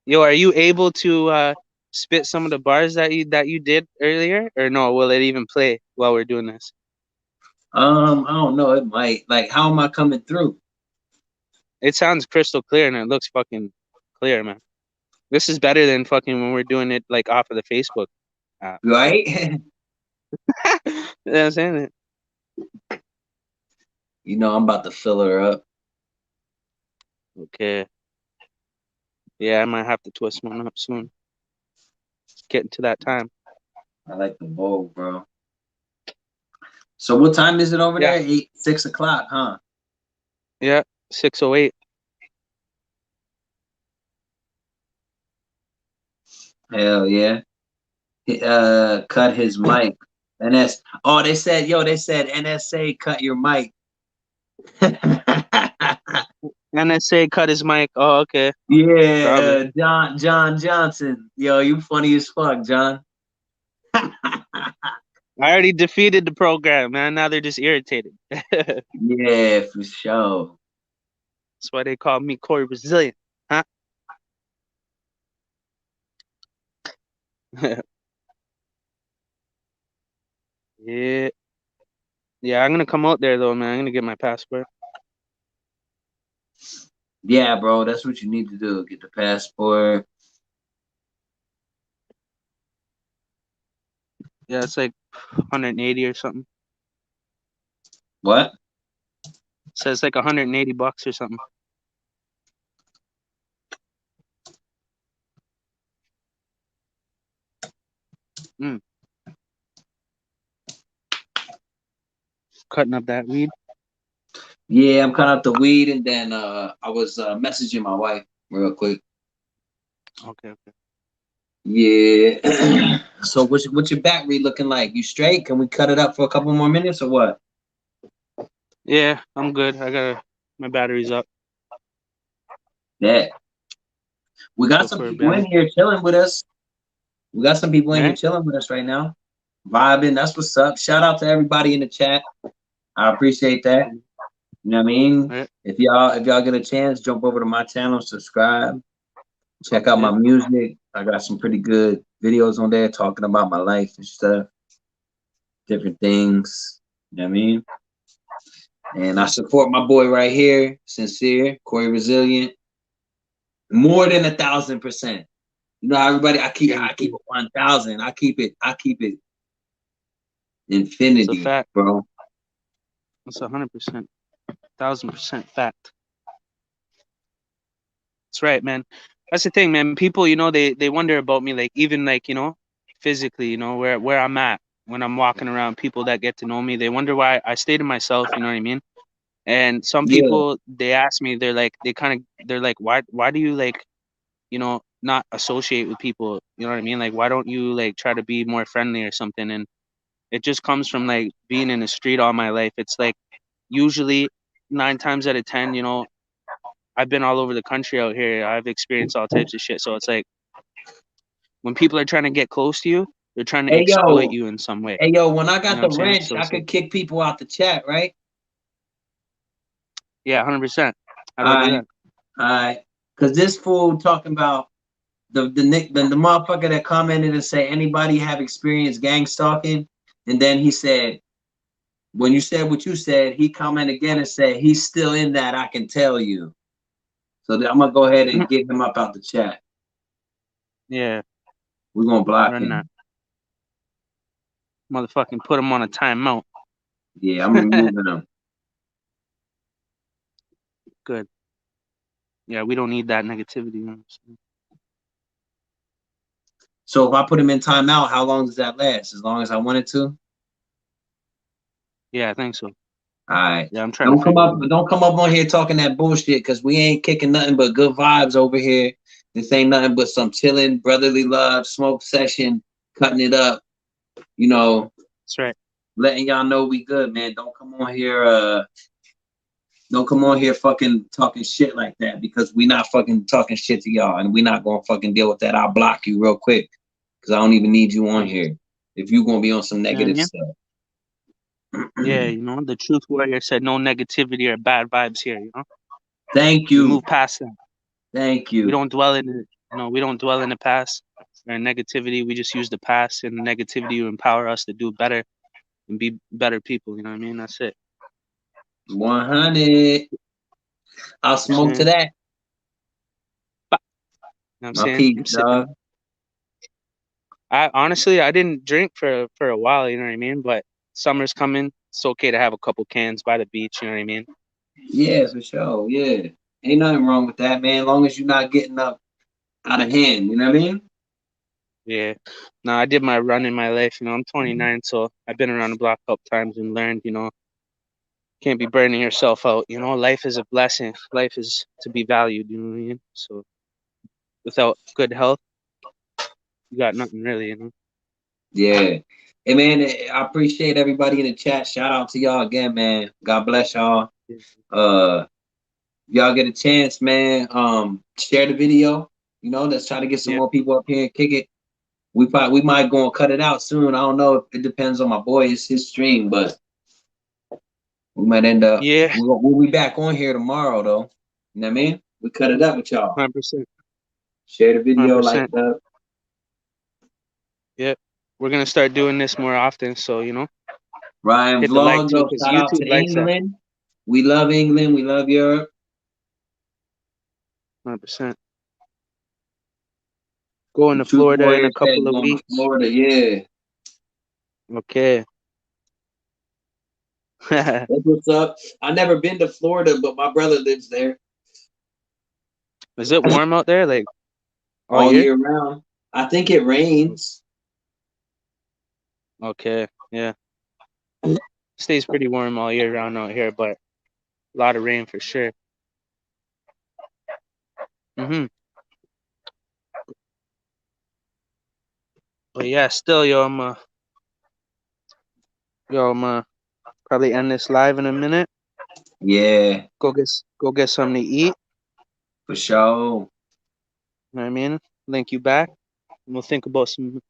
Yo, are you able to spit some of the bars that you did earlier, or no? Will it even play while we're doing this? I don't know. It might. Like, how am I coming through? It sounds crystal clear and it looks fucking clear, man. This is better than fucking when we're doing it like off of the Facebook app. Right? You know what I'm saying? I'm about to fill her up. Okay. Yeah, I might have to twist one up soon. It's getting to that time. I like the bowl, bro. So what time is it over Yeah. there? 6 o'clock, huh? Yeah. 6:08. Hell yeah. Cut his mic. NS. Oh, they said NSA cut your mic. NSA cut his mic. Oh, okay. Probably. Yeah, John Johnson. Yo, you funny as fuck, John. I already defeated the program, man. Now they're just irritated. That's Yeah, for sure. why they call me Cory Brazilian. Huh? Yeah. Yeah, I'm gonna come out there though, man. I'm gonna get my passport. Yeah, bro, that's what you need to do. Get the passport. Yeah, it's like 180 or something. What? So it's like 180 bucks or something. Mm, cutting up that weed. Yeah, I'm cutting up the weed, and then I was messaging my wife real quick. Okay, okay. Yeah. So what's your battery looking like? You straight? Can we cut it up for a couple more minutes or what? Yeah, I'm good. I got my battery's up. Yeah. We got Go some for a people in bend. here chilling with us. We got some people in here Right? chilling with us right now. Vibing. That's what's up. Shout out to everybody in the chat. I appreciate that. You know what I mean? Right? If y'all get a chance, jump over to my channel, subscribe, check out Yeah. my music. I got some pretty good videos on there talking about my life and stuff, different things. You know what I mean? And I support my boy right here, sincere, Cory Resilient, more than 1,000%. You know, everybody, I keep it 1,000. I keep it It's a infinity, fact. bro. It's 100%, 1,000% fact. That's right, man. That's the thing, man. People, they wonder about me, like even like physically, where I'm at when I'm walking around. People that get to know me, they wonder why I stay to myself. You know what I mean? And some Yeah, people, they ask me, they're like, why do you like, not associate with people? You know what I mean? Like, why don't you like try to be more friendly or something? And it just comes from like being in the street all my life. It's like usually 9 times out of 10, I've been all over the country out here. I've experienced all types of shit. So it's like when people are trying to get close to you, they're trying to Hey exploit yo, you in some way. hey yo, when I You know got what I'm the saying? wrench, So I it's like, could kick people out the chat, right? yeah, 100%. How do I do Alright, that? alright. Cause this fool talking about the motherfucker that commented and say anybody have experienced gang stalking, and then he said when you said what you said, he commented again and said he's still in that. I can tell you. So I'm gonna go ahead and get him up out the chat. Yeah, We're gonna block run that. him. Motherfucking put them on a timeout. Yeah, I'm removing him. Good. Yeah, we don't need that negativity. You know what I'm saying? So if I put him in timeout, how long does that last? As long as I wanted to. Yeah, I think so. All right. Yeah, I'm trying to Don't come figure it up. out. Don't come up on here talking that bullshit because we ain't kicking nothing but good vibes over here. This ain't nothing but some chilling, brotherly love, smoke session, cutting it up. You know, That's right. letting y'all know we good, man. Don't come on here. Don't come on here fucking talking shit like that because we not fucking talking shit to y'all and we not gonna fucking deal with that. I'll block you real quick because I don't even need you on here if you gonna be on some You know what I negative mean? stuff. Yeah, the truth warrior said no negativity or bad vibes here. Thank We you. move past that. Thank We you. don't dwell in it. We don't dwell in the past or negativity. We just use the past and negativity to empower us to do better and be better people. You know what I mean? That's it. 100. I'll You know what I'm smoke to saying? that. Bah. You know what I'm My saying? peace, I'm sipping. dog. I honestly, I didn't drink for a while. You know what I mean? But summer's coming. It's okay to have a couple cans by the beach. You know what I mean? Yeah, for sure. Yeah. Ain't nothing wrong with that, man. Long as you're not getting up out of hand. You know what I mean? Yeah. No, I did my run in my life. I'm 29, so I've been around the block a couple times and learned. Can't be burning yourself out. Life is a blessing. Life is to be valued. You know what I mean? So without good health, you got nothing really. Yeah. Hey, man, I appreciate everybody in the chat. Shout out to y'all again, man. God bless y'all. Yeah. Uh, y'all get a chance, man. Share the video. Let's try to get some Yeah. more people up here and kick it. We might go and cut it out soon. I don't know. It depends on my boy. It's his stream, but we might end up. Yeah. We'll be back on here tomorrow, though. You know what I mean? We cut it up with y'all. 100%. Share the video, like 100%. that. Yeah. We're gonna start doing this more often. So Ryan Hit the like Vlog, too, yo, because shout out to YouTube likes that. England. We love England. We love Europe. 100%. Going The to Truth Florida in Warrior a said couple of going to weeks. Florida. Yeah. Okay. That's what's up. I never been to Florida, but my brother lives there Is it warm out there, like all all year? year round. I think it rains. Okay. Yeah. Stays pretty warm all year round out here, but a lot of rain for sure. Mhm. But yeah, still, I'm probably end this live in a minute. Yeah, Go get something to eat. for sure. You know what I mean? Link you back. And we'll think about some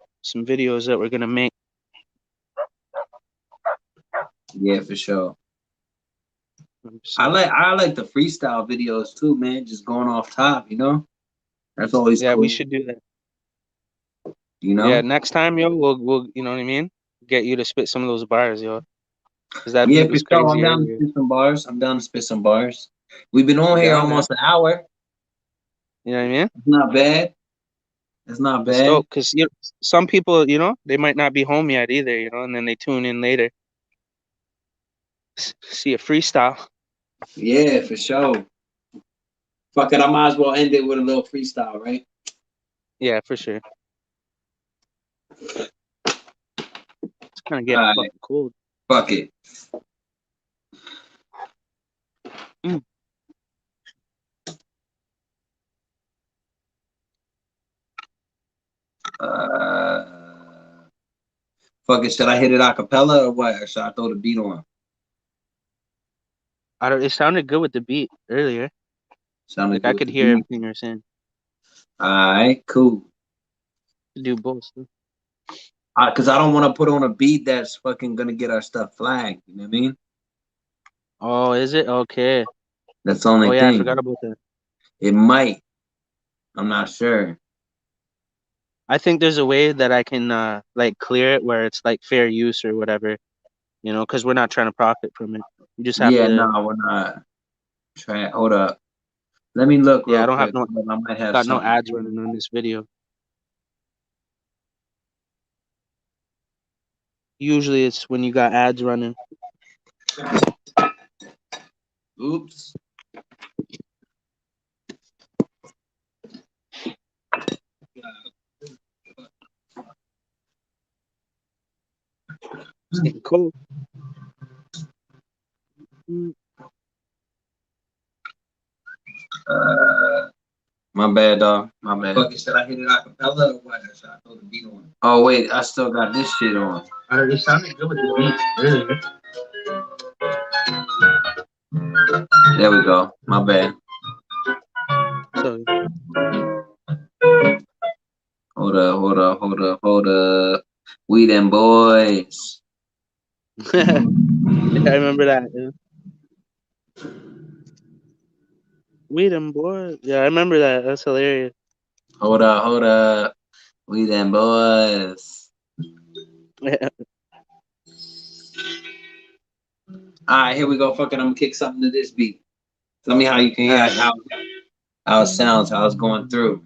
videos that we're gonna make. Yeah, for sure. I 100%. like the freestyle videos too, man. Just going off top, you know. That's always Yeah, we cool, should do that. you Yeah, know. next time, yo, we'll you know what I mean? Get you to spit some of those bars, yo. Cause that Yeah, beat for was sure. I'm crazy down to earlier. spit some bars. I'm down to spit some bars. We've been on You here down, man? almost an hour. You know what I mean? It's not bad. It's not That's bad. dope. Cause some people, they might not be home yet either, and then they tune in later, see a freestyle. Yeah, for sure. Fuck it. I might as well end it with a little freestyle, right? Yeah, for sure. It's kind of All getting right. fucking cold. Fuck it. Mm. Uh, Fuck it. Should I hit it a cappella or what? Or should I throw the beat on? I don't. It sounded good with the beat earlier. Sounded Like good I with could the hear beat. everything you're saying. All right, cool. Do both. Cause I don't want to put on a beat that's fucking gonna get our stuff flagged. You know what I mean? Oh, is it okay? That's the Oh only yeah, I forgot thing. about that. It might. I'm not sure. I think there's a way that I can like clear it where it's like fair use or whatever. Because we're not trying to profit from it. You just have Yeah, no, to. we're not. Try. Hold up. Let me look Yeah, real I don't have quick. no I might have got no something. ads running on this video. Usually it's when you got ads running. Oops. It's getting cold. Mm. My bad, dog. My bad. Fuck it, should I hit it a cappella or what? Or should I throw the beat on? Oh wait, I still got this shit on. It sounded good with the beat earlier. There we go. My bad. So Hold up. We them boys. yeah, I remember that. Yeah. We them boy. Yeah, I remember that. That's hilarious. Hold up. We them boys. Alright, here we go. Fucking, I'm gonna kick something to this beat. Tell me how you can hear Alright. how it sounds, how it's going through.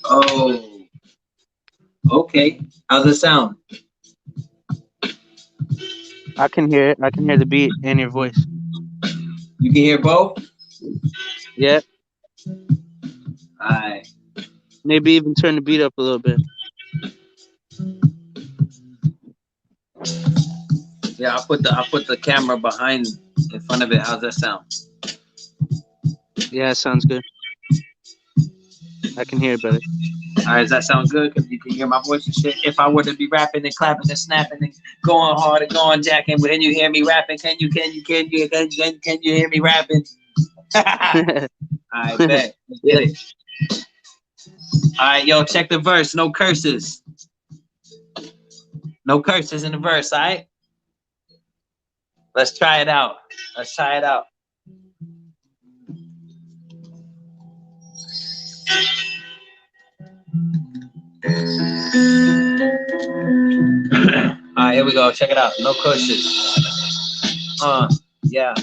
Oh, okay. How's it sound? I can hear it. I can hear the beat and your voice. You can hear both? Yeah. Alright. Maybe even turn the beat up a little bit. Yeah, I put the camera behind in front of it. How's that sound? Yeah, it sounds good. I can hear it better. All right, does that sound good? Because you can hear my voice and shit. If I were to be rapping and clapping and snapping and going hard and going jacking, can you hear me rapping? Can you hear me rapping? I bet. Let's get it. All right, yo, check the verse. No curses. No curses in the verse, all right? Let's try it out. Let's try it out. right, here we go. Check it out. No cushions. Yeah.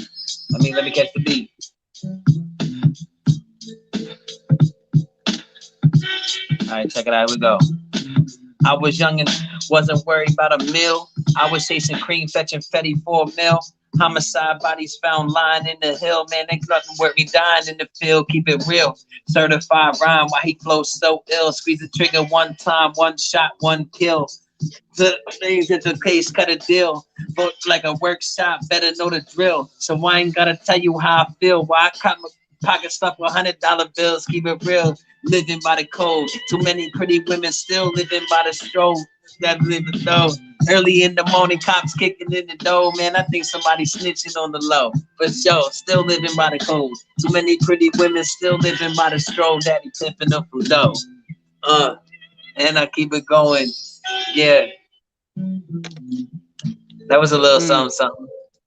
Let me catch the beat. All right, check it out. Here we go. I was young and wasn't worried about a meal. I was chasing cream, fetching Fetty for a meal. Homicide bodies found lying in the hill. Man, they nothing worth me dying in the field. Keep it real. Certified rhyme. Why he flows so ill. Squeeze the trigger one time, one shot, one kill. The things it's a case, cut a deal. Vote like a workshop, better know the drill. So I ain't gotta tell you how I feel. Why I cut my pocket stuff with $100 bills, keep it real. Living by the code. Too many pretty women still living by the stroll. That live the though. Early in the morning, cops kicking in the door. Man, I think somebody snitching on the low. For sure, still living by the code. Too many pretty women still living by the stroll. Daddy pimping up for dough. And I keep it going. Yeah. That was a little Mm, something, something.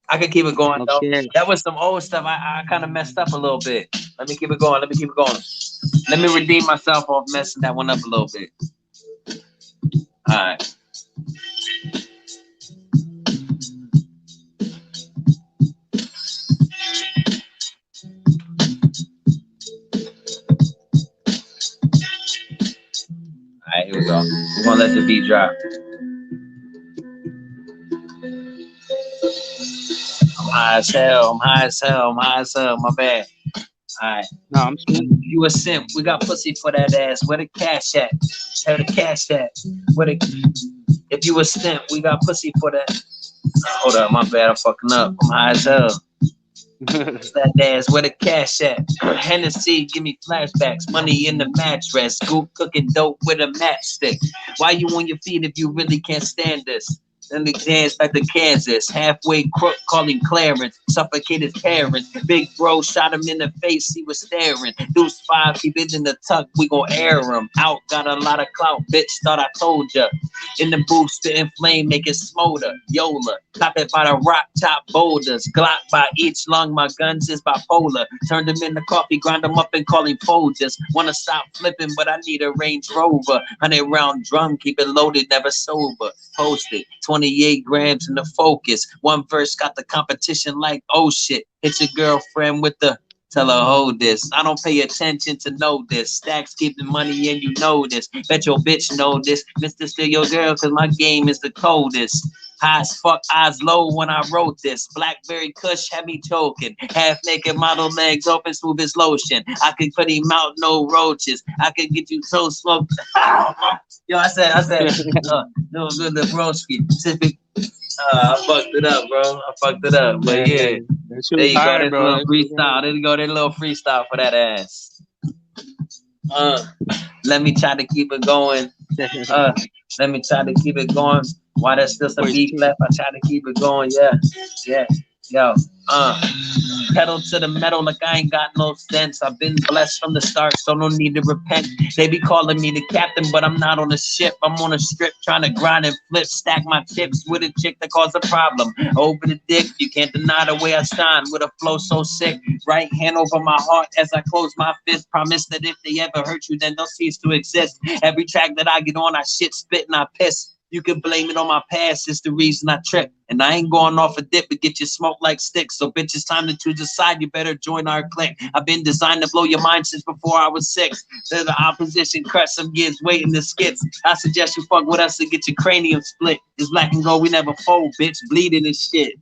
I could keep it going though. okay. That was some old stuff. I kind of messed up a little bit. Let me keep it going. Let me keep it going. Let me redeem myself off messing that one up a little bit. All right. All right, here we go. We're gonna let the beat drop. I'm high as hell. I'm high as hell. I'm high as hell. My bad. All right. No, I'm smooth. You a simp. We got pussy for that ass. Where the cash at? Where the cash at? Where the If you a simp, we got pussy for that. Hold up, my bad. I'm fucking up. I'm high as hell. That ass, where the cash at? Hennessy, give me flashbacks. Money in the mattress. Scoop cooking dope with a matchstick. Why you on your feet if you really can't stand this? Then they dance back to Kansas. Halfway crook calling Clarence. Suffocated parents. Big bro shot him in the face. He was staring. Deuce 5, keep it in the tuck. We gon' air him out. Got a lot of clout. Bitch, thought I told ya. In the booth, spitting flame, make it smolder. Yola, top it by the rock top boulders. Glock by each lung, my guns is bipolar. Turned them into coffee, grind them up and call him Folgers. Wanna stop flipping, but I need a Range Rover. 100-round drum, keep it loaded, never sober. Posted, 28 grams in the focus. One verse got the competition like, oh shit. Hit your girlfriend with the tell her hold this. I don't pay attention to know this. Stacks keep the money and you know this. Bet your bitch know this. Mr. Still your girl, cause my game is the coldest. High as fuck, eyes low when I wrote this. Blackberry Kush had me choking. Half naked model legs open, smooth as lotion. I could put him out, no roaches. I could get you so smoked. Yo, no good, the broski. I fucked it up, bro. I fucked it up. But yeah, Man, that shit there was you go. hard, There's a bro. little That shit was freestyle. There you go. There's a little freestyle for that ass. Uh, Let me try to keep it going. hard. Let me try to keep it going. While there's still some Boys beef king. left, I try to keep it going. Yeah. Yo, pedal to the metal like I ain't got no sense. I've been blessed from the start, so no need to repent. They be calling me the captain, but I'm not on a ship. I'm on a strip trying to grind and flip, stack my chips with a chick that caused a problem. Over the dick, you can't deny the way I shine with a flow so sick. Right hand over my heart as I close my fist. Promise that if they ever hurt you, then they'll cease to exist. Every track that I get on, I shit, spit, and I piss. You can blame it on my past, it's the reason I trip. And I ain't going off a dip, but get you smoked like sticks. So bitch, it's time to choose a side, you better join our clique. I've been designed to blow your mind since before I was 6. They're the opposition, crush some gears, waiting the skits. I suggest you fuck with us and get your cranium split. It's black and gold, we never fold, bitch, bleeding and shit.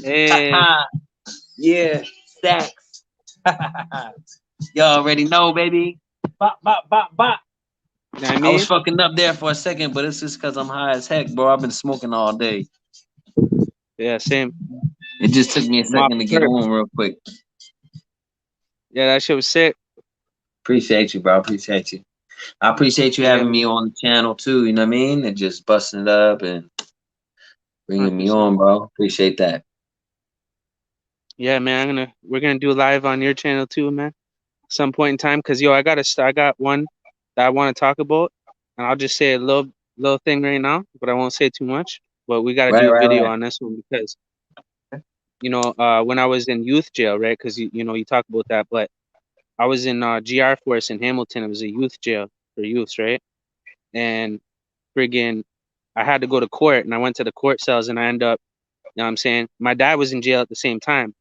Hey, Yeah, stacks. You already know, baby. Bop, bop, bop, bop. you know what I I was mean? fucking up there for a second, but it's just because I'm high as heck, bro. I've been smoking all day. Yeah, same. It just took me a I'm off second to the get perk. on real quick. Yeah, that shit was sick. Appreciate you, bro. Appreciate you. I appreciate you Yeah, having me man. on the channel too. You know what I mean? And just busting it up and bringing me 100%. on, bro. Appreciate that. Yeah, man. We're gonna do live on your channel too, man. Some point in time, cause yo, I got one that I want to talk about, and I'll just say a little thing right now, but I won't say too much. But we gotta Right, do a right, video right. on this one because when I was in youth jail, right? Cause you talk about that, but I was in GR Force in Hamilton. It was a youth jail for youths, right? And friggin' I had to go to court, and I went to the court cells, and I ended up, you know what I'm saying? My dad was in jail at the same time.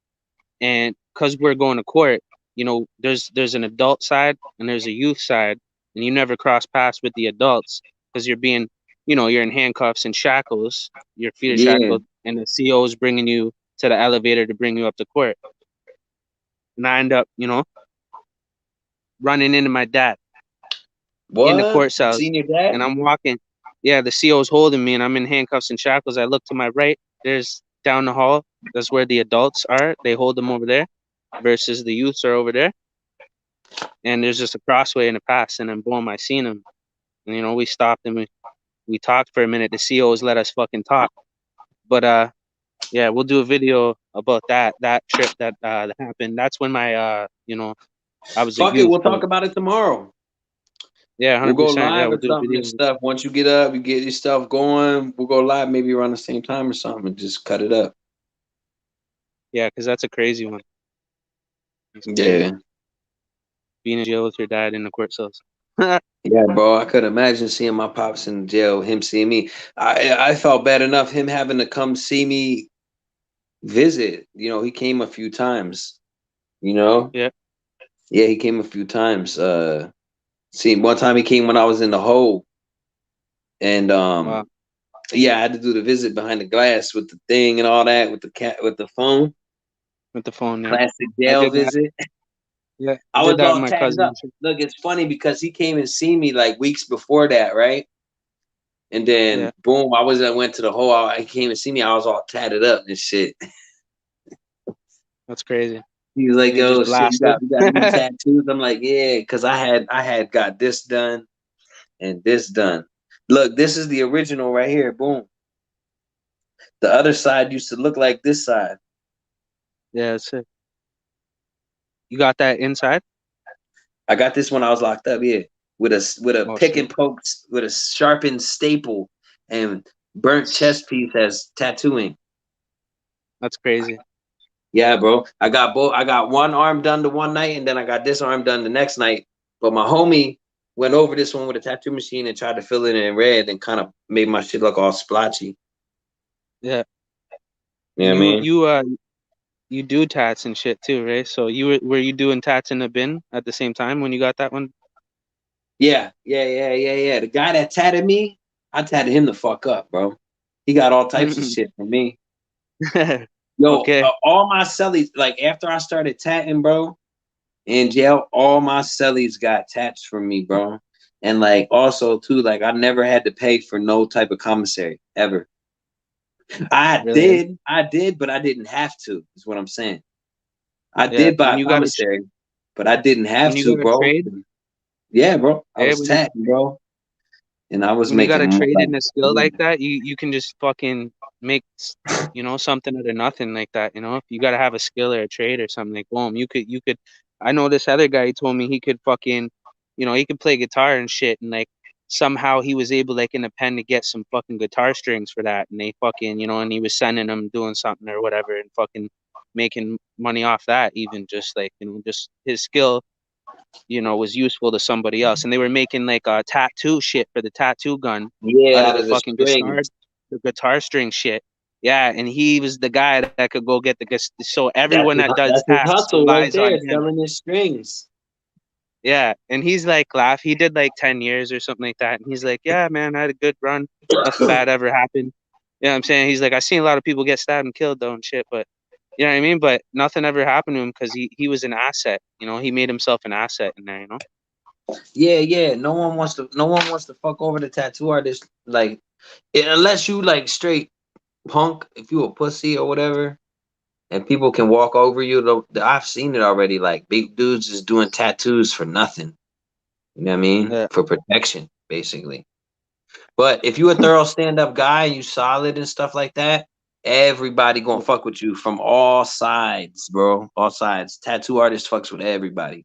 And because we're going to court, there's an adult side and there's a youth side, and you never cross paths with the adults because you're being, you're in handcuffs and shackles, your feet are Yeah. shackled, and the CO is bringing you to the elevator to bring you up to court. And I end up, running into my dad in the What? court You cells, seen your dad? and I'm walking. Yeah, the CO's holding me, and I'm in handcuffs and shackles. I look to my right. There's down the hall. That's where the adults are. They hold them over there, versus the youths are over there. And there's just a crossway in the pass, and then boom, I seen him. And, we stopped and we talked for a minute. The COs let us fucking talk. But yeah, we'll do a video about that trip that happened. That's when I was a Fuck it, youth. we'll But talk about it tomorrow. yeah, We'll go 100%. Yeah, live we'll or do a something and video. stuff. Once you get up, you get your stuff going. We'll go live maybe around the same time or something and just cut it up. Yeah, because that's a crazy one. It's crazy. Yeah. Being in jail with your dad in the court cells. Yeah, bro. I could imagine seeing my pops in jail, him seeing me. I felt bad enough him having to come see me visit. He came a few times, you know? Yeah. Yeah, he came a few times. See, one time he came when I was in the hole, and Wow. yeah, I had to do the visit behind the glass with the thing and all that, with the cat, with the phone, With the phone. Yeah. classic I jail did that. visit. Yeah. I I did was that with all my tatted cousin. up. Look, it's funny because he came and seen me like weeks before that, right? And then Yeah. boom, I went to the hole. I came and see me. I was all tatted up and shit. That's crazy. He was like, And he "Yo, just shit, blasted. you got new tattoos." I'm like, "Yeah," because I had got this done and this done. Look, this is the original right here. Boom. The other side used to look like this side. Yeah, that's it. You got that inside? I got this when I was locked up. Yeah, with a Oh pick shit. and poke with a sharpened staple and burnt chest piece as tattooing. That's crazy. Yeah, bro. I got both. I got one arm done the one night, and then I got this arm done the next night. But my homie went over this one with a tattoo machine and tried to fill it in red and kind of made my shit look all splotchy. Yeah. You know what I You mean? you uh you do tats and shit too, right? So were you doing tats in the bin at the same time when you got that one? Yeah. The guy that tatted me, I tatted him the fuck up, bro. He got all types of shit from me. Yo, Okay. all my cellies, like after I started tatting, bro, in jail, all my cellies got tats from me, bro. And like also too, like I never had to pay for no type of commissary ever. Really? I did, but I didn't have to, is what I'm saying. I Yeah. did buy commissary, but I didn't have When you to, got a bro. trade, Yeah, bro. I yeah, was tatting, bro. And I was when you got making a more trade like, in a skill like that, you can just fucking make something out of nothing like that. If you got to have a skill or a trade or something, like boom, you could. I know this other guy. He told me he could fucking, he could play guitar and shit, and like somehow he was able, like in a pen, to get some fucking guitar strings for that, and they fucking, and he was sending them doing something or whatever, and fucking making money off that, even just like just his skill was useful to somebody else. And they were making like tattoo shit for the tattoo gun out yeah, of out the of the fucking guitar, strings. the guitar string shit. Yeah, and he was the guy that could go get so everyone That's that does that's his tats hustle right relies on there, him. selling his strings. Yeah, and he's like he did like 10 years or something like that, and he's like, yeah man, I had a good run, nothing bad ever happened. You know what I'm saying? He's like, I seen a lot of people get stabbed and killed though and shit, but you know what I mean? But nothing ever happened to him because he was an asset. He made himself an asset in there. Yeah. No one wants to fuck over the tattoo artist. Like unless you like straight punk, if you a pussy or whatever, and people can walk over you. I've seen it already. Like big dudes just doing tattoos for nothing. You know what I mean? Yeah. For protection, basically. But if you a thorough stand up guy and you solid and stuff like that, everybody gonna fuck with you from all sides, bro. All sides. Tattoo artist fucks with everybody.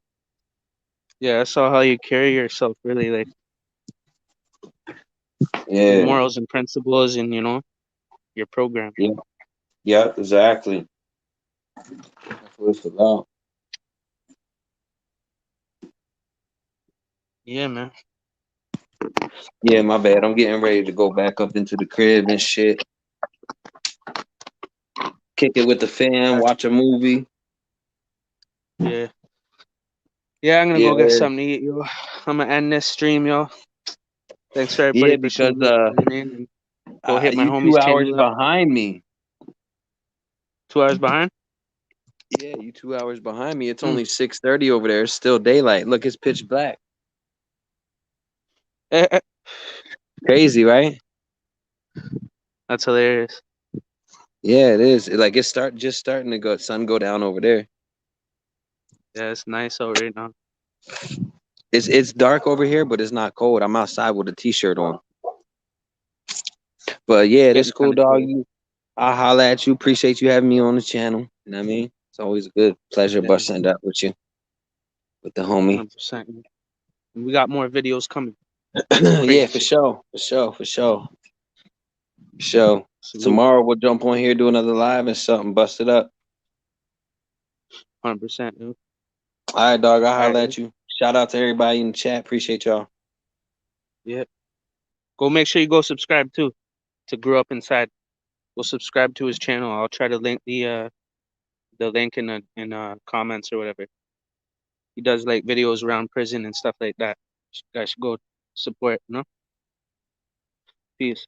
Yeah, I saw how you carry yourself, really, like your Yeah. morals and principles, and your program. Yeah. Yeah. Exactly. That's what it's about. Yeah, man. Yeah, my bad. I'm getting ready to go back up into the crib and shit. Kick it with the fam, watch a movie. Yeah. Yeah, I'm gonna Yeah, go get something to eat, yo. I'm gonna end this stream, yo. Thanks for yeah, everybody for because tuning in, and go hit my you homie's 2 hours channel up. behind me. 2 hours behind? Yeah, you 2 hours behind me. It's Mm. only 6:30 over there. It's still daylight. Look, it's pitch black. Eh, eh. Crazy, right? That's hilarious. Yeah, it is. Like it's just starting to go sun go down over there. Yeah, it's nice out right now. It's dark over here, but it's not cold. I'm outside with a t-shirt on. But yeah, Getting this cool kind of dog. chilly. I'll holla at you. Appreciate you having me on the channel. You know what I mean? It's always a good pleasure Yeah, busting it up with you, with the homie. 100%. We got more videos coming. Yeah, Crazy for shit. sure. For sure. For sure. For sure. Salute. Tomorrow we'll jump on here, do another live and something, bust it up. 100%, dude. All right, dog. I'll All right, holla dude. at you. Shout out to everybody in the chat. Appreciate y'all. Yeah. Go make sure you go subscribe too to Grow Up Inside. Go subscribe to his channel. I'll try to link the link in comments or whatever. He does like videos around prison and stuff like that. You guys should go support, no? Peace.